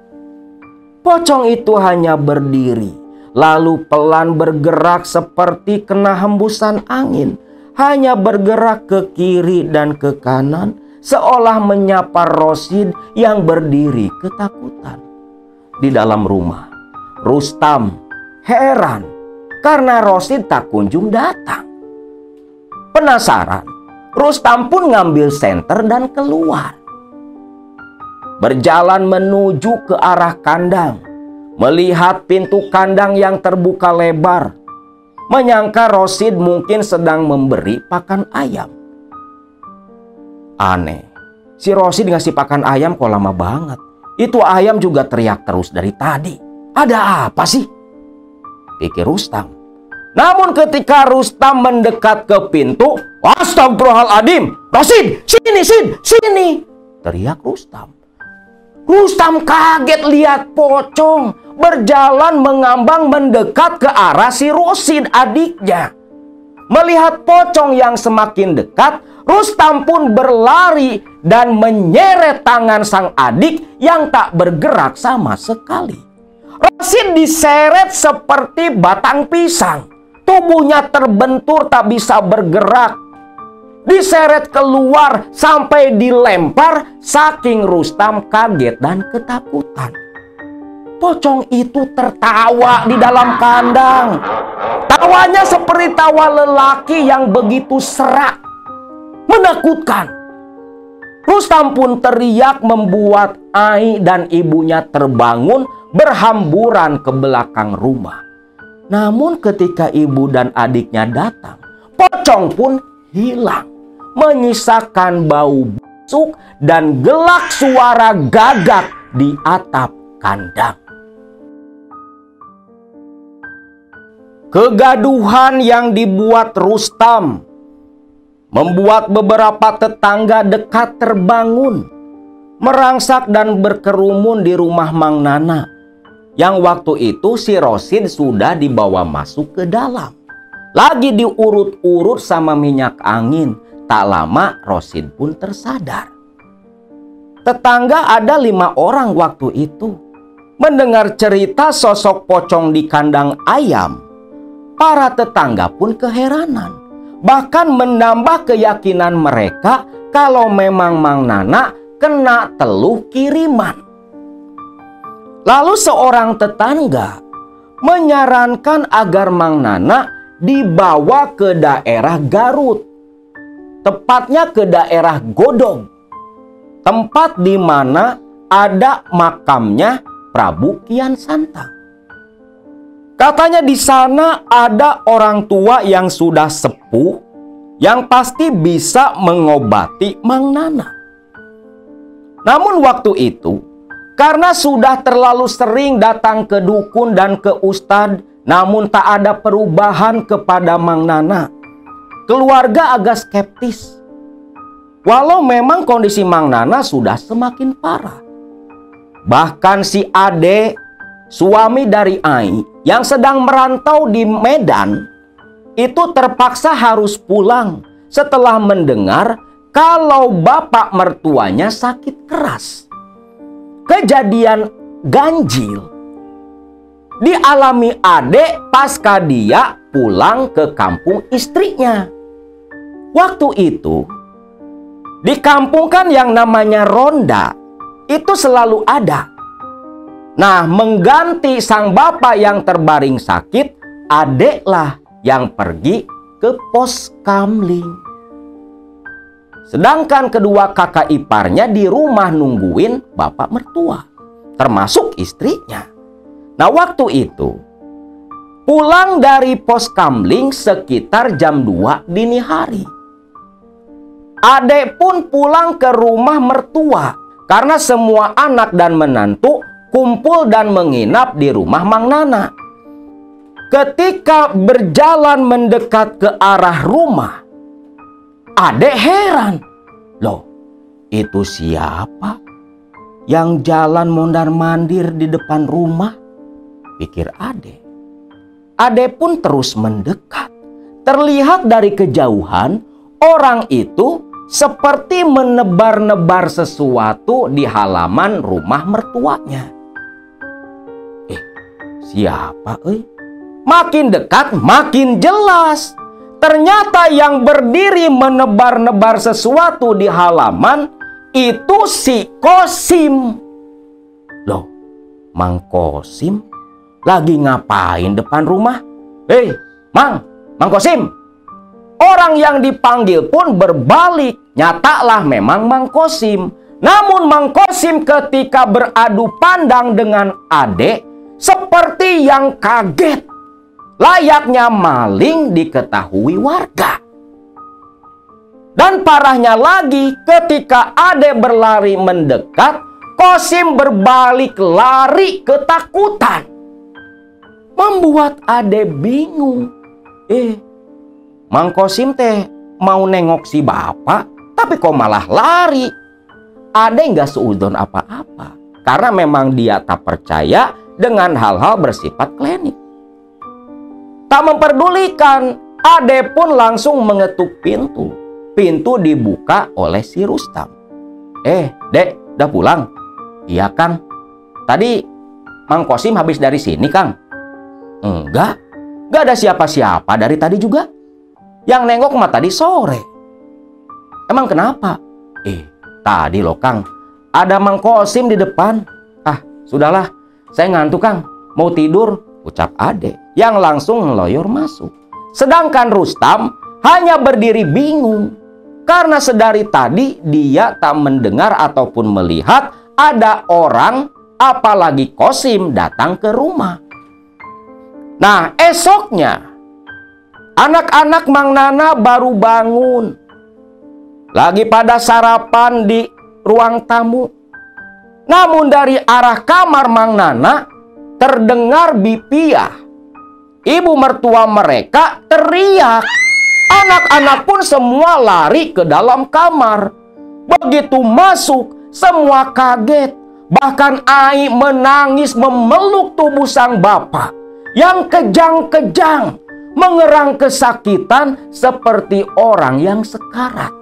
Pocong itu hanya berdiri, lalu pelan bergerak seperti kena hembusan angin. Hanya bergerak ke kiri dan ke kanan, seolah menyapa Rosid yang berdiri ketakutan. Di dalam rumah, Rustam heran karena Rosid tak kunjung datang. Penasaran, Rustam pun ngambil senter dan keluar. Berjalan menuju ke arah kandang. Melihat pintu kandang yang terbuka lebar. Menyangka Rosid mungkin sedang memberi pakan ayam. Aneh, si Rosid ngasih pakan ayam kok lama banget. Itu ayam juga teriak terus dari tadi. Ada apa sih? Pikir Rustam. Namun ketika Rustam mendekat ke pintu, astagfirullahaladzim, Rosid, sini, teriak Rustam. Rustam kaget lihat pocong berjalan mengambang mendekat ke arah si Rosid adiknya. Melihat pocong yang semakin dekat, Rustam pun berlari dan menyeret tangan sang adik yang tak bergerak sama sekali. Rosid diseret seperti batang pisang. Tubuhnya terbentur tak bisa bergerak. Diseret keluar sampai dilempar saking Rustam kaget dan ketakutan. Pocong itu tertawa di dalam kandang. Tawanya seperti tawa lelaki yang begitu serak, menakutkan. Rustam pun teriak membuat Ai dan ibunya terbangun berhamburan ke belakang rumah. Namun ketika ibu dan adiknya datang, pocong pun hilang, menyisakan bau busuk dan gelak suara gagak di atap kandang. Kegaduhan yang dibuat Rustam membuat beberapa tetangga dekat terbangun, merangsak dan berkerumun di rumah Mang Nana. Yang waktu itu si Rosid sudah dibawa masuk ke dalam. Lagi diurut-urut sama minyak angin. Tak lama Rosid pun tersadar. Tetangga ada 5 orang waktu itu. Mendengar cerita sosok pocong di kandang ayam, para tetangga pun keheranan. Bahkan menambah keyakinan mereka kalau memang Mang Nana kena teluh kiriman. Lalu seorang tetangga menyarankan agar Mang Nana dibawa ke daerah Garut. Tepatnya ke daerah Godong. Tempat di mana ada makamnya Prabu Kian Santang. Katanya di sana ada orang tua yang sudah sepuh yang pasti bisa mengobati Mang Nana. Namun waktu itu, karena sudah terlalu sering datang ke dukun dan ke ustadz, namun tak ada perubahan kepada Mang Nana, keluarga agak skeptis. Walau memang kondisi Mang Nana sudah semakin parah. Bahkan si Ade, suami dari Ai, yang sedang merantau di Medan, itu terpaksa harus pulang setelah mendengar kalau bapak mertuanya sakit keras. Kejadian ganjil dialami Ade pasca dia pulang ke kampung istrinya. Waktu itu, di kampung kan yang namanya ronda itu selalu ada. Nah, mengganti sang bapak yang terbaring sakit, adeklah yang pergi ke pos kamling. Sedangkan kedua kakak iparnya di rumah nungguin bapak mertua, termasuk istrinya. Nah, waktu itu pulang dari pos kamling sekitar jam 2 dini hari. Adek pun pulang ke rumah mertua karena semua anak dan menantu kumpul dan menginap di rumah Mang Nana. Ketika berjalan mendekat ke arah rumah, Adek heran. Loh, itu siapa yang jalan mondar-mandir di depan rumah? Pikir Adek. Adek pun terus mendekat. Terlihat dari kejauhan, orang itu seperti menebar-nebar sesuatu di halaman rumah mertuanya. Siapa, Makin dekat, makin jelas. Ternyata yang berdiri menebar-nebar sesuatu di halaman itu si Kosim. Loh, Mang Kosim lagi ngapain depan rumah? Mang Kosim. Orang yang dipanggil pun berbalik. Nyatalah memang Mang Kosim. Namun Mang Kosim ketika beradu pandang dengan Adek seperti yang kaget. Layaknya maling diketahui warga. Dan parahnya lagi, ketika Ade berlari mendekat, Kosim berbalik lari ketakutan. Membuat Ade bingung. Mang Kosim teh mau nengok si bapak, tapi kok malah lari. Ade nggak seudon apa-apa, karena memang dia tak percaya dengan hal-hal bersifat klinik. Tak memperdulikan, Ade pun langsung mengetuk pintu. Pintu dibuka oleh si Rustam. Dek, udah pulang? Iya, Kang. Tadi Mang Kosim habis dari sini, Kang. Enggak ada siapa-siapa dari tadi juga. Yang nengok mah tadi sore. Emang kenapa? Tadi loh, Kang, ada Mang Kosim di depan. Sudahlah, saya ngantuk, Kang. Mau tidur, ucap Ade, yang langsung ngeloyor masuk. Sedangkan Rustam hanya berdiri bingung, karena sedari tadi dia tak mendengar ataupun melihat ada orang, apalagi Kosim, datang ke rumah. Nah, esoknya anak-anak Mang Nana baru bangun, lagi pada sarapan di ruang tamu. Namun dari arah kamar Mang Nana terdengar bipiah. Ibu mertua mereka teriak. Anak-anak pun semua lari ke dalam kamar. Begitu masuk, semua kaget. Bahkan Ai menangis memeluk tubuh sang bapak yang kejang-kejang, mengerang kesakitan seperti orang yang sekarat.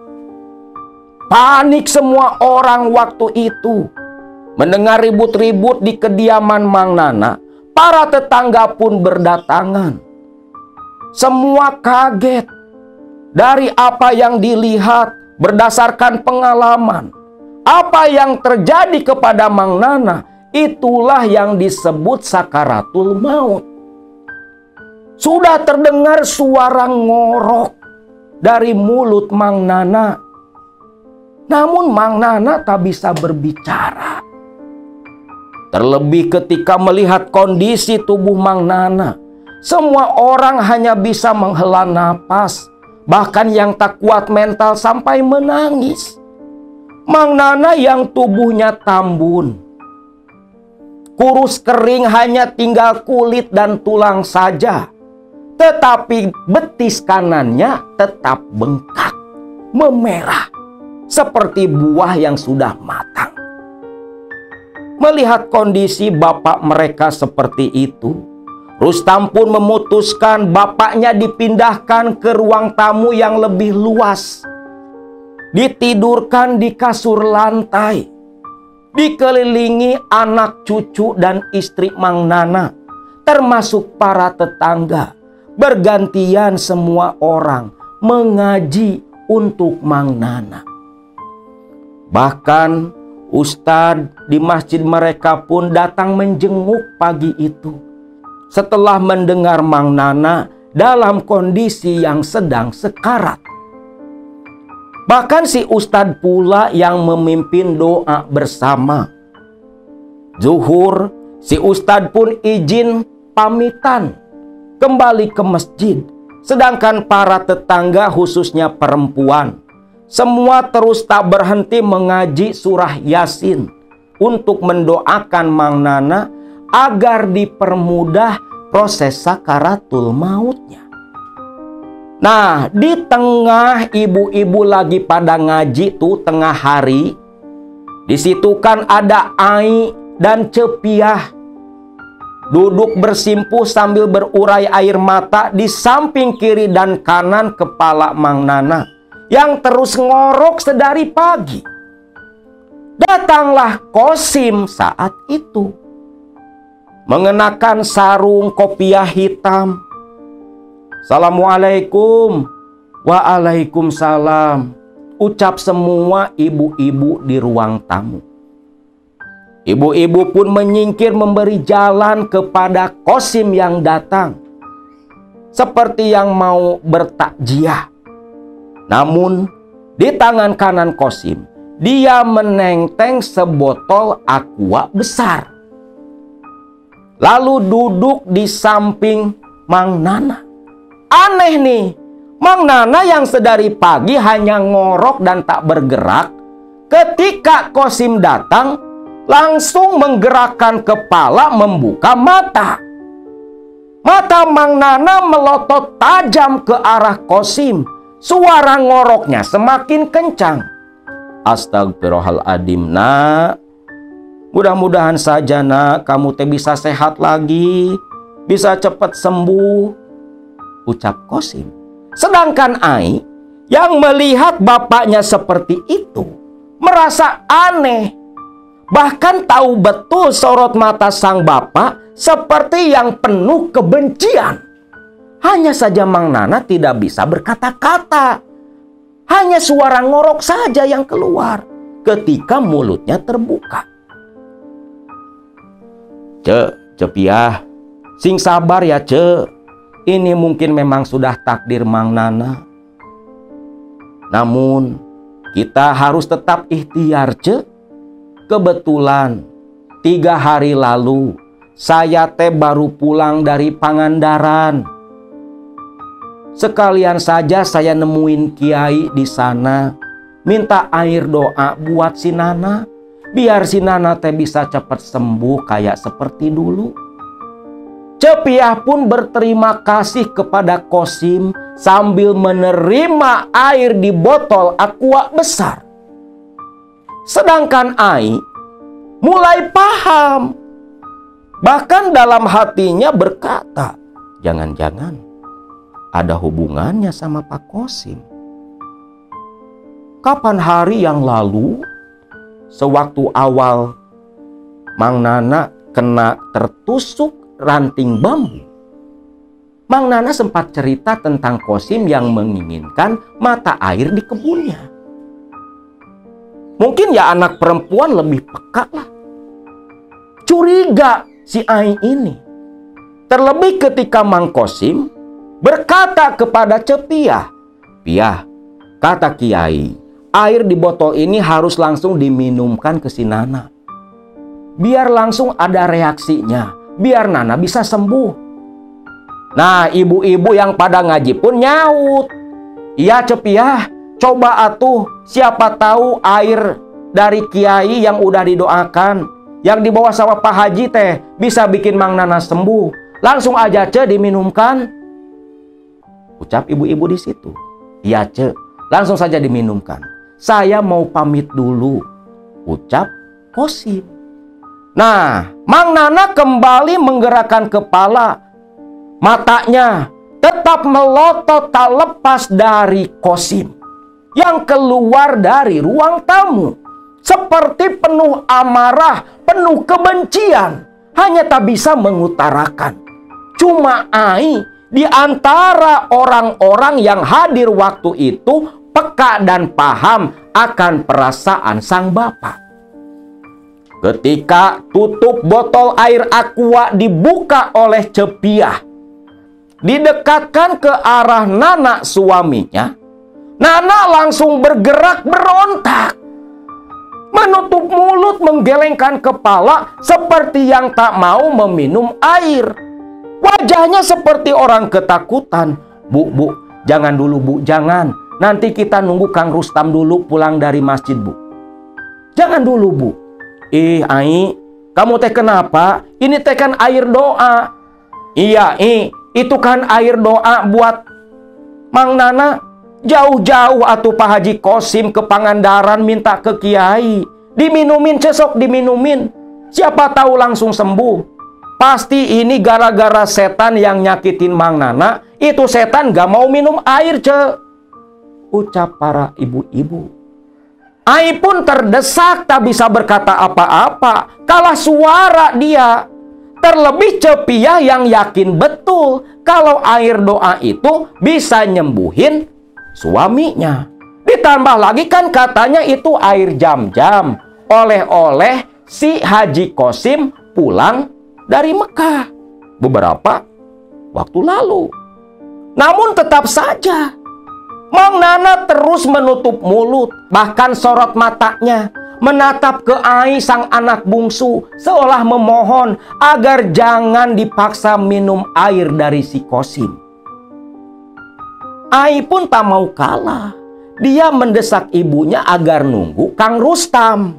Panik semua orang waktu itu. Mendengar ribut-ribut di kediaman Mang Nana, para tetangga pun berdatangan. Semua kaget dari apa yang dilihat berdasarkan pengalaman. Apa yang terjadi kepada Mang Nana, itulah yang disebut sakaratul maut. Sudah terdengar suara ngorok dari mulut Mang Nana. Namun Mang Nana tak bisa berbicara. Terlebih ketika melihat kondisi tubuh Mang Nana, semua orang hanya bisa menghela napas, bahkan yang tak kuat mental sampai menangis. Mang Nana yang tubuhnya tambun, kurus kering, hanya tinggal kulit dan tulang saja, tetapi betis kanannya tetap bengkak, memerah, seperti buah yang sudah matang. Melihat kondisi bapak mereka seperti itu, Rustam pun memutuskan bapaknya dipindahkan ke ruang tamu yang lebih luas. Ditidurkan di kasur lantai, dikelilingi anak cucu dan istri Mang Nana, termasuk para tetangga. Bergantian semua orang mengaji untuk Mang Nana. Bahkan ustadz di masjid mereka pun datang menjenguk pagi itu, setelah mendengar Mang Nana dalam kondisi yang sedang sekarat. Bahkan si ustadz pula yang memimpin doa bersama. Zuhur, si ustadz pun izin pamitan kembali ke masjid. Sedangkan para tetangga, khususnya perempuan, semua terus tak berhenti mengaji surah Yasin untuk mendoakan Mang Nana agar dipermudah proses sakaratul mautnya. Nah, di tengah ibu-ibu lagi pada ngaji tuh tengah hari, di situ kan ada Ai dan Cepiah duduk bersimpuh sambil berurai air mata di samping kiri dan kanan kepala Mang Nana yang terus ngorok sedari pagi. Datanglah Kosim saat itu, mengenakan sarung kopiah hitam. Assalamualaikum. Waalaikumsalam, ucap semua ibu-ibu di ruang tamu. Ibu-ibu pun menyingkir memberi jalan kepada Kosim yang datang, seperti yang mau bertakjiah. Namun di tangan kanan Kosim, dia menenteng sebotol aqua besar, lalu duduk di samping Mang Nana. Aneh nih, Mang Nana yang sedari pagi hanya ngorok dan tak bergerak, ketika Kosim datang langsung menggerakkan kepala, membuka mata. Mata Mang Nana melotot tajam ke arah Kosim. Suara ngoroknya semakin kencang. Astagfirullahaladzim, nak. Mudah-mudahan saja, nak, kamu teh bisa sehat lagi, bisa cepat sembuh, ucap Kosim. Sedangkan Ai yang melihat bapaknya seperti itu merasa aneh. Bahkan tahu betul sorot mata sang bapak seperti yang penuh kebencian. Hanya saja Mang Nana tidak bisa berkata-kata. Hanya suara ngorok saja yang keluar ketika mulutnya terbuka. Cepiah, sing sabar ya, ini mungkin memang sudah takdir Mang Nana. Namun kita harus tetap ikhtiar, Kebetulan 3 hari lalu saya teh baru pulang dari Pangandaran. Sekalian saja saya nemuin kiai di sana, minta air doa buat si Nana, biar si Nana teh bisa cepat sembuh kayak seperti dulu. Cepiah pun berterima kasih kepada Kosim sambil menerima air di botol aqua besar. Sedangkan Ai mulai paham. Bahkan dalam hatinya berkata, jangan-jangan ada hubungannya sama Pak Kosim. Kapan hari yang lalu, sewaktu awal Mang Nana kena tertusuk ranting bambu, Mang Nana sempat cerita tentang Kosim yang menginginkan mata air di kebunnya. Mungkin ya anak perempuan lebih peka lah. Curiga si Ai ini. Terlebih ketika Mang Kosim berkata kepada Cepiah, "Piah, kata Kiai, air di botol ini harus langsung diminumkan ke si Nana. Biar langsung ada reaksinya, biar Nana bisa sembuh." Nah, ibu-ibu yang pada ngaji pun nyaut, Iya Cepiah, coba atuh, siapa tahu air dari kiai yang udah didoakan, yang dibawa sama Pak Haji teh, bisa bikin Mang Nana sembuh. Langsung aja Ce diminumkan. Ucap ibu-ibu di situ. Iya Ce, langsung saja diminumkan. Saya mau pamit dulu, ucap Kosim. Nah, Mang Nana kembali menggerakkan kepala. Matanya tetap melotot tak lepas dari Kosim yang keluar dari ruang tamu. Seperti penuh amarah, penuh kebencian. Hanya tak bisa mengutarakan. Cuma Ai di antara orang-orang yang hadir waktu itu peka dan paham akan perasaan sang bapak. Ketika tutup botol air aqua dibuka oleh Cepiah, didekatkan ke arah Nana suaminya, Nana langsung bergerak berontak. Menutup mulut, menggelengkan kepala seperti yang tak mau meminum air. Wajahnya seperti orang ketakutan. Bu, jangan dulu Bu, jangan. Nanti kita nunggu Kang Rustam dulu pulang dari masjid Bu. Jangan dulu Bu. Ai, kamu teh kenapa? Ini teh kan air doa. Iya, itu kan air doa buat Mang Nana. Jauh-jauh atuh Pak Haji Kosim ke Pangandaran minta ke Kiai. Diminumin cesok, diminumin. Siapa tahu langsung sembuh. Pasti ini gara-gara setan yang nyakitin Mang Nana. Itu setan gak mau minum air, Ce. Ucap para ibu-ibu. Ai pun terdesak, tak bisa berkata apa-apa. Kalah suara dia. Terlebih Cepiah yang yakin betul kalau air doa itu bisa nyembuhin suaminya. Ditambah lagi kan katanya itu air jam-jam. Oleh-oleh si Haji Kosim pulang dari Mekah beberapa waktu lalu. Namun tetap saja Mang Nana terus menutup mulut, bahkan sorot matanya menatap ke Ai sang anak bungsu, seolah memohon agar jangan dipaksa minum air dari si Kosim. Ai pun tak mau kalah. Dia mendesak ibunya agar nunggu Kang Rustam.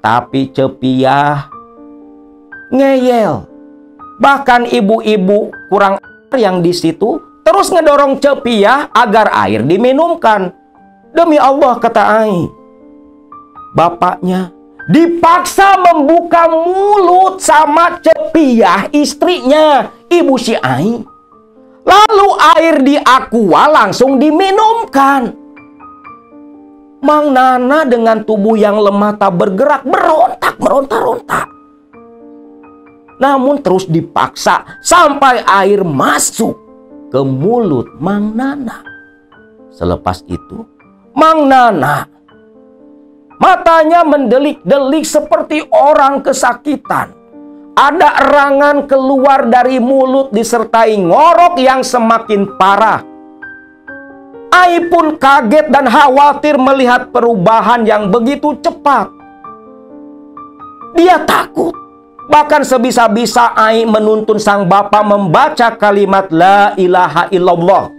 Tapi Cepiah ngeyel. Bahkan ibu-ibu kurang yang di situ terus ngedorong Cepiah agar air diminumkan. Demi Allah, kata Ai, bapaknya dipaksa membuka mulut sama Cepiah, istrinya, ibu si Ai. Lalu air di aqua langsung diminumkan. Mang Nana dengan tubuh yang lemah tak bergerak, meronta-ronta. Namun terus dipaksa sampai air masuk ke mulut Mang Nana. Selepas itu, Mang Nana matanya mendelik-delik seperti orang kesakitan. Ada erangan keluar dari mulut disertai ngorok yang semakin parah. Ai pun kaget dan khawatir melihat perubahan yang begitu cepat. Dia takut. Bahkan sebisa-bisa Ai menuntun sang bapak membaca kalimat La ilaha illallah.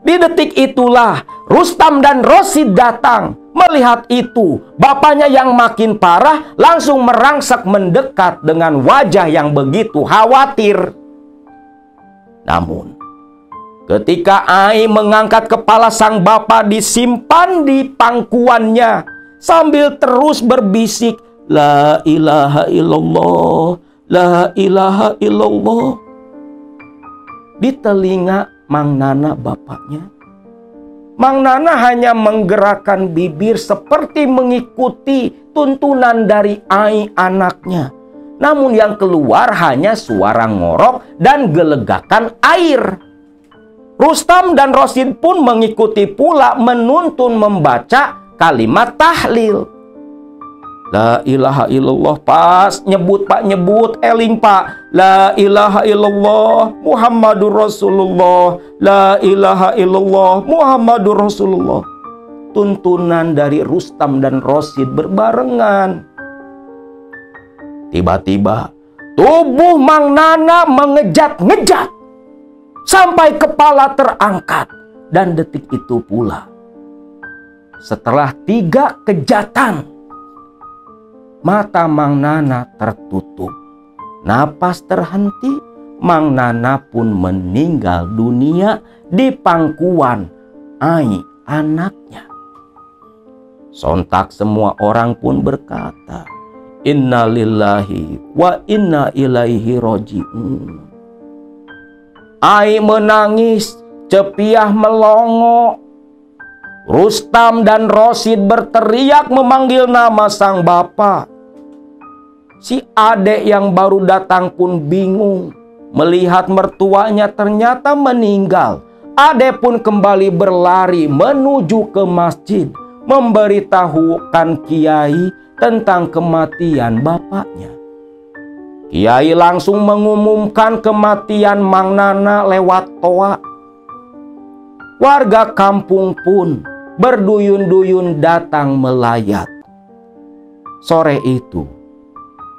Di detik itulah Rustam dan Rosid datang. Melihat itu, bapaknya yang makin parah langsung merangsek mendekat dengan wajah yang begitu khawatir. Namun, ketika Ai mengangkat kepala sang bapak disimpan di pangkuannya sambil terus berbisik, La ilaha illallah, La ilaha illallah. Di telinga Mang Nana bapaknya, Mang Nana hanya menggerakkan bibir seperti mengikuti tuntunan dari Ai anaknya. Namun yang keluar hanya suara ngorok dan gelegakan air. Rustam dan Rosid pun mengikuti pula menuntun membaca kalimat tahlil. La ilaha illallah, pas nyebut Pak, nyebut eling Pak. La ilaha illallah Muhammadur Rasulullah. La ilaha illallah Muhammadur Rasulullah. Tuntunan dari Rustam dan Rosid berbarengan. Tiba-tiba tubuh Mang Nana mengejat-ngejat sampai kepala terangkat. Dan detik itu pula, setelah 3 kejatan, mata Mang Nana tertutup, napas terhenti. Mang Nana pun meninggal dunia di pangkuan Ai anaknya. Sontak semua orang pun berkata, "Inna lillahi wa inna ilaihi roji'un." Ai menangis, Cepiah melongo. Rustam dan Rosid berteriak memanggil nama sang bapak. Si adek yang baru datang pun bingung. Melihat mertuanya ternyata meninggal. Ade pun kembali berlari menuju ke masjid, memberitahukan Kiai tentang kematian bapaknya. Kiai langsung mengumumkan kematian Mang Nana lewat toa. Warga kampung pun berduyun-duyun datang melayat. Sore itu,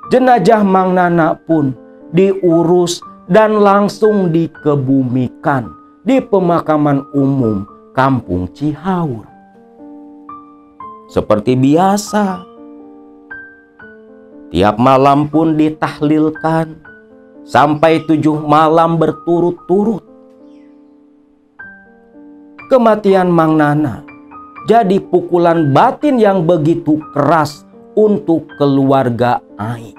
jenazah Mang Nana pun diurus dan langsung dikebumikan di pemakaman umum Kampung Cihaur. Seperti biasa, tiap malam pun ditahlilkan sampai 7 malam berturut-turut. Kematian Mang Nana jadi pukulan batin yang begitu keras untuk keluarga Ai.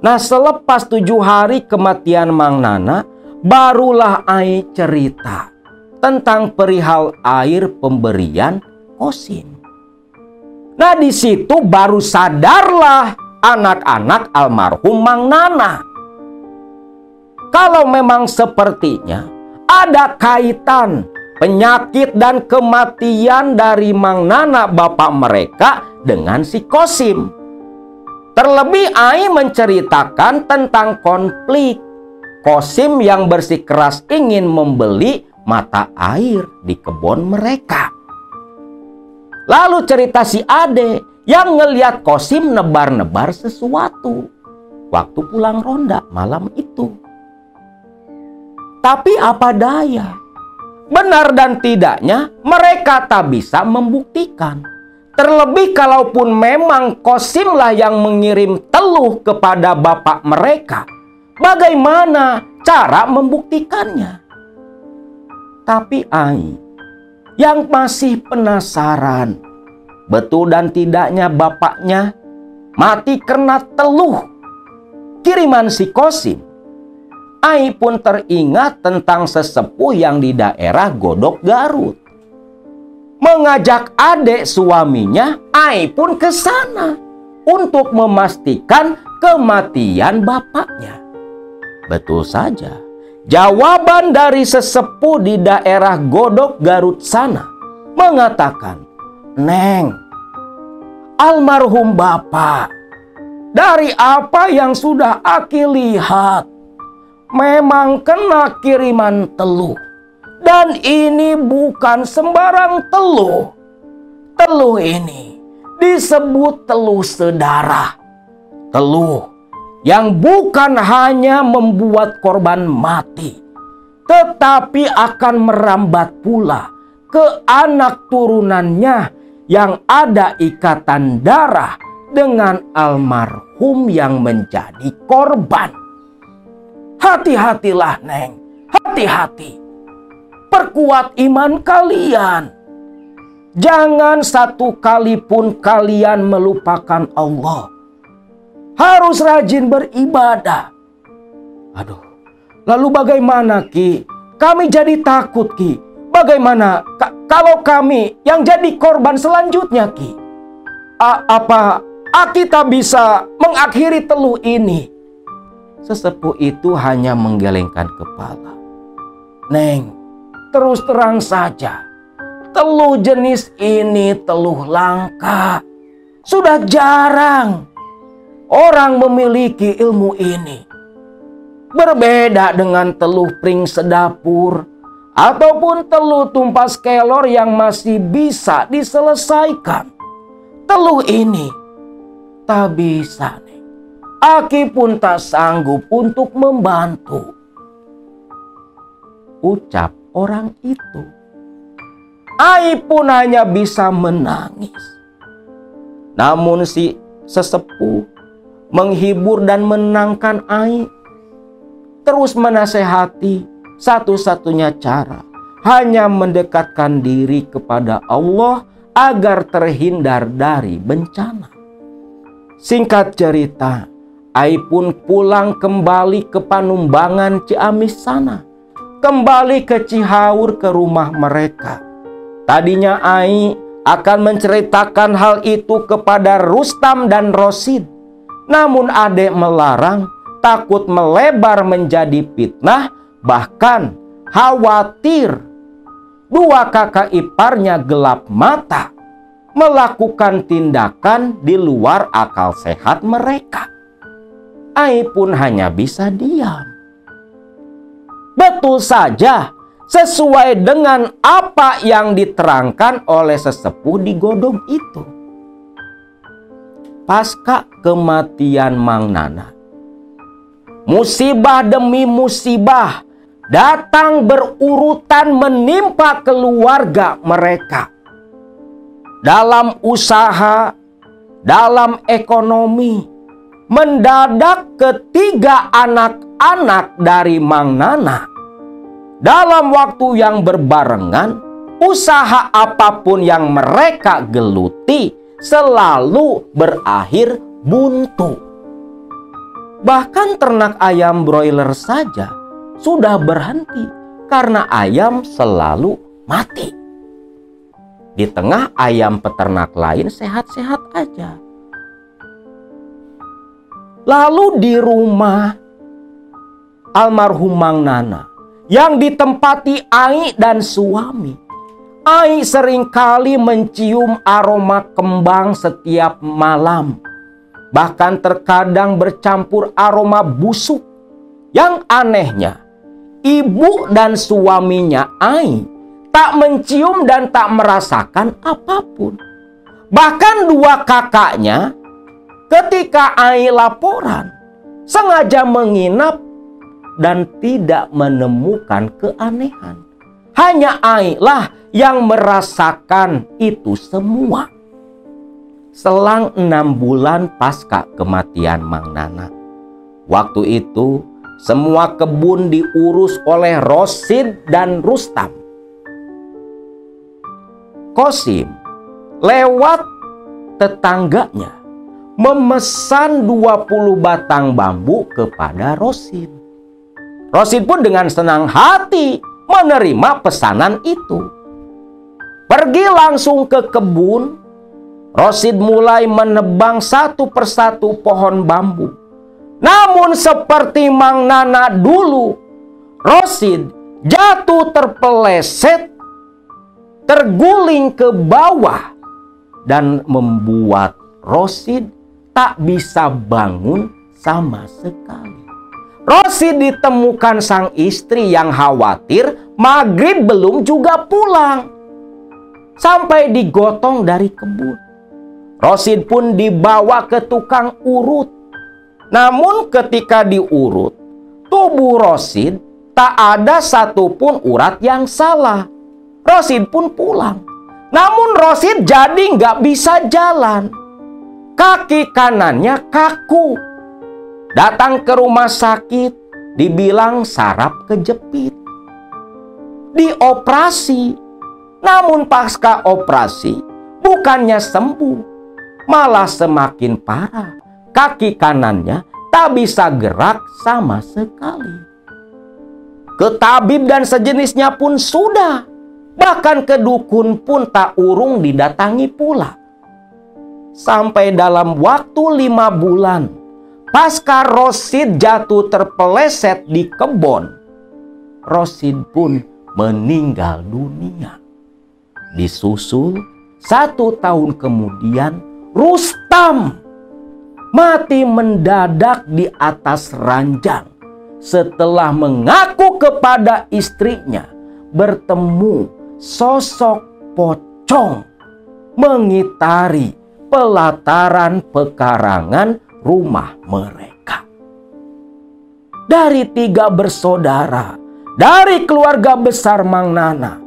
Nah, selepas 7 hari kematian Mang Nana, barulah Ai cerita tentang perihal air pemberian Kosim. Nah, di situ baru sadarlah anak-anak almarhum Mang Nana. Kalau memang sepertinya ada kaitan penyakit dan kematian dari Mang Nana bapak mereka dengan si Kosim. Terlebih Ai menceritakan tentang konflik Kosim yang bersikeras ingin membeli mata air di kebun mereka. Lalu cerita si Ade yang ngeliat Kosim nebar-nebar sesuatu waktu pulang ronda malam itu. Tapi apa daya, benar dan tidaknya mereka tak bisa membuktikan. Terlebih kalaupun memang Kosimlah yang mengirim teluh kepada bapak mereka, bagaimana cara membuktikannya? Tapi Ai yang masih penasaran betul dan tidaknya bapaknya mati karena teluh kiriman si Kosim, Ai pun teringat tentang sesepuh yang di daerah Godok Garut. Mengajak adik suaminya, Ai pun ke sana untuk memastikan kematian bapaknya. Betul saja, jawaban dari sesepuh di daerah Godok Garut sana mengatakan, "Neng, almarhum bapak, dari apa yang sudah Aki lihat, memang kena kiriman teluh. Dan ini bukan sembarang teluh. Teluh ini disebut teluh sedarah. Teluh yang bukan hanya membuat korban mati, tetapi akan merambat pula ke anak turunannya yang ada ikatan darah dengan almarhum yang menjadi korban. Hati-hatilah, Neng. Hati-hati. Perkuat iman kalian. Jangan satu kali pun kalian melupakan Allah. Harus rajin beribadah." Aduh, lalu bagaimana Ki? Kami jadi takut Ki. Bagaimana kalau kami yang jadi korban selanjutnya Ki? Apa kita bisa mengakhiri teluh ini? Sesepuh itu hanya menggelengkan kepala. "Neng, terus terang saja, teluh jenis ini teluh langka. Sudah jarang orang memiliki ilmu ini. Berbeda dengan teluh pring sedapur ataupun teluh tumpas kelor yang masih bisa diselesaikan. Teluh ini tak bisa, nih. Aki pun tak sanggup untuk membantu." Ucap orang itu. Ai pun hanya bisa menangis. Namun si sesepuh menghibur dan menenangkan Ai. Terus menasehati, satu-satunya cara hanya mendekatkan diri kepada Allah agar terhindar dari bencana. Singkat cerita, Ai pun pulang kembali ke Panumbangan Ciamis sana. Kembali ke Cihaur ke rumah mereka. Tadinya Ai akan menceritakan hal itu kepada Rustam dan Rosid. Namun adek melarang, takut melebar menjadi fitnah, bahkan khawatir dua kakak iparnya gelap mata melakukan tindakan di luar akal sehat mereka. Ai pun hanya bisa diam. Betul saja, sesuai dengan apa yang diterangkan oleh sesepuh di Godong itu. Pasca kematian Mang Nana, musibah demi musibah datang berurutan menimpa keluarga mereka. Dalam usaha, dalam ekonomi, mendadak ketiga anak-anak dari Mang Nana dalam waktu yang berbarengan, usaha apapun yang mereka geluti selalu berakhir buntu. Bahkan ternak ayam broiler saja sudah berhenti karena ayam selalu mati. Di tengah ayam peternak lain sehat-sehat aja. Lalu di rumah almarhum Mang Nana yang ditempati Ai dan suami, Ai seringkali mencium aroma kembang setiap malam. Bahkan terkadang bercampur aroma busuk. Yang anehnya, ibu dan suaminya Ai tak mencium dan tak merasakan apapun. Bahkan dua kakaknya ketika Ai laporan sengaja menginap dan tidak menemukan keanehan. Hanya Ai lah yang merasakan itu semua. Selang 6 bulan pasca kematian Mang Nana, waktu itu semua kebun diurus oleh Rosid dan Rustam. Kosim lewat tetangganya memesan 20 batang bambu kepada Rosid. Rosid pun dengan senang hati menerima pesanan itu. Pergi langsung ke kebun, Rosid mulai menebang satu persatu pohon bambu. Namun seperti Mang Nana dulu, Rosid jatuh terpeleset, terguling ke bawah, dan membuat Rosid tak bisa bangun sama sekali. Rosid ditemukan sang istri yang khawatir maghrib belum juga pulang. Sampai digotong dari kebun. Rosid pun dibawa ke tukang urut. Namun ketika diurut, tubuh Rosid tak ada satupun urat yang salah. Rosid pun pulang. Namun Rosid jadi nggak bisa jalan. Kaki kanannya kaku. Datang ke rumah sakit, dibilang saraf kejepit. Dioperasi. Namun pasca operasi, bukannya sembuh, malah semakin parah. Kaki kanannya tak bisa gerak sama sekali. Ke tabib dan sejenisnya pun sudah. Bahkan ke dukun pun tak urung didatangi pula. Sampai dalam waktu 5 bulan, pasca Rosid jatuh terpeleset di kebun, Rosid pun meninggal dunia. Disusul 1 tahun kemudian Rustam mati mendadak di atas ranjang setelah mengaku kepada istrinya bertemu sosok pocong mengitari pelataran pekarangan rumah mereka. Dari 3 bersaudara dari keluarga besar Mang Nana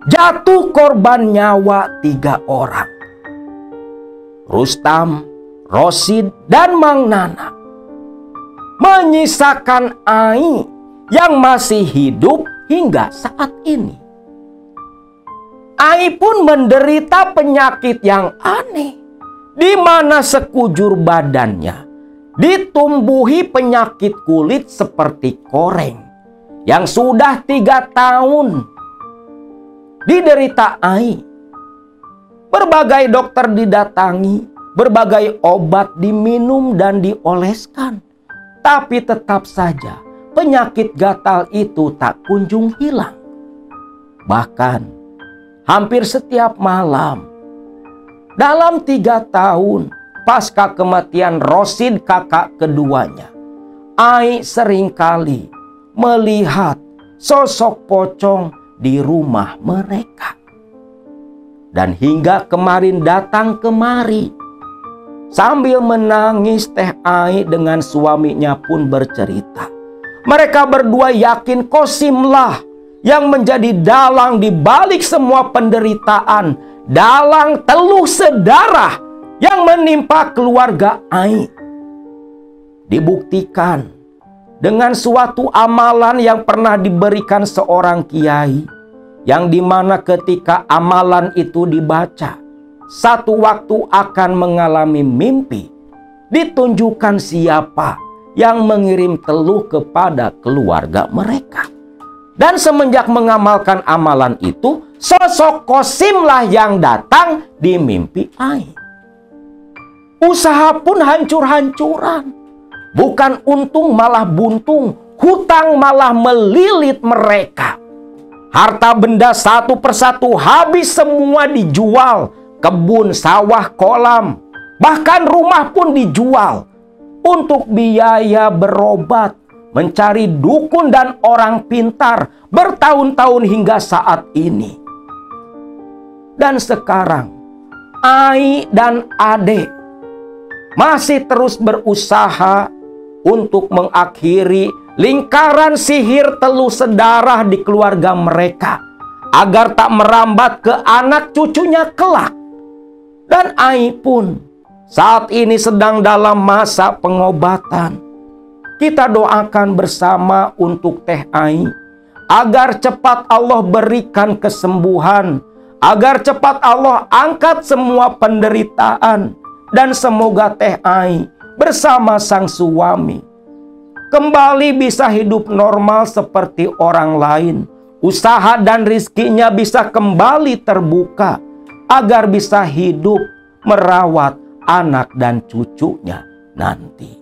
jatuh korban nyawa 3 orang. Rustam, Rosid, dan Mang Nana. Menyisakan Ai yang masih hidup hingga saat ini. Ai pun menderita penyakit yang aneh, di mana sekujur badannya ditumbuhi penyakit kulit seperti koreng yang sudah 3 tahun diderita Ai. Berbagai dokter didatangi, berbagai obat diminum dan dioleskan, tapi tetap saja penyakit gatal itu tak kunjung hilang. Bahkan hampir setiap malam dalam 3 tahun pasca kematian Rosid kakak keduanya, Ai seringkali melihat sosok pocong di rumah mereka. Dan hingga kemarin datang kemari, sambil menangis Teh Ai dengan suaminya pun bercerita. Mereka berdua yakin Qosimlah yang menjadi dalang di balik semua penderitaan, dalang teluh sedarah yang menimpa keluarga Ai. Dibuktikan dengan suatu amalan yang pernah diberikan seorang kiai, yang dimana ketika amalan itu dibaca, satu waktu akan mengalami mimpi, ditunjukkan siapa yang mengirim teluh kepada keluarga mereka. Dan semenjak mengamalkan amalan itu, sosok Qosimlah yang datang di mimpi Ai. Usaha pun hancur-hancuran. Bukan untung malah buntung, hutang malah melilit mereka. Harta benda satu persatu habis semua dijual. Kebun, sawah, kolam, bahkan rumah pun dijual untuk biaya berobat, mencari dukun dan orang pintar bertahun-tahun hingga saat ini. Dan sekarang Ai dan Ade masih terus berusaha untuk mengakhiri lingkaran sihir teluh sedarah di keluarga mereka agar tak merambat ke anak cucunya kelak. Dan Ai pun saat ini sedang dalam masa pengobatan. Kita doakan bersama untuk Teh Ai agar cepat Allah berikan kesembuhan, agar cepat Allah angkat semua penderitaan, dan semoga Teh Ai bersama sang suami kembali bisa hidup normal seperti orang lain. Usaha dan rizkinya bisa kembali terbuka agar bisa hidup merawat anak dan cucunya nanti.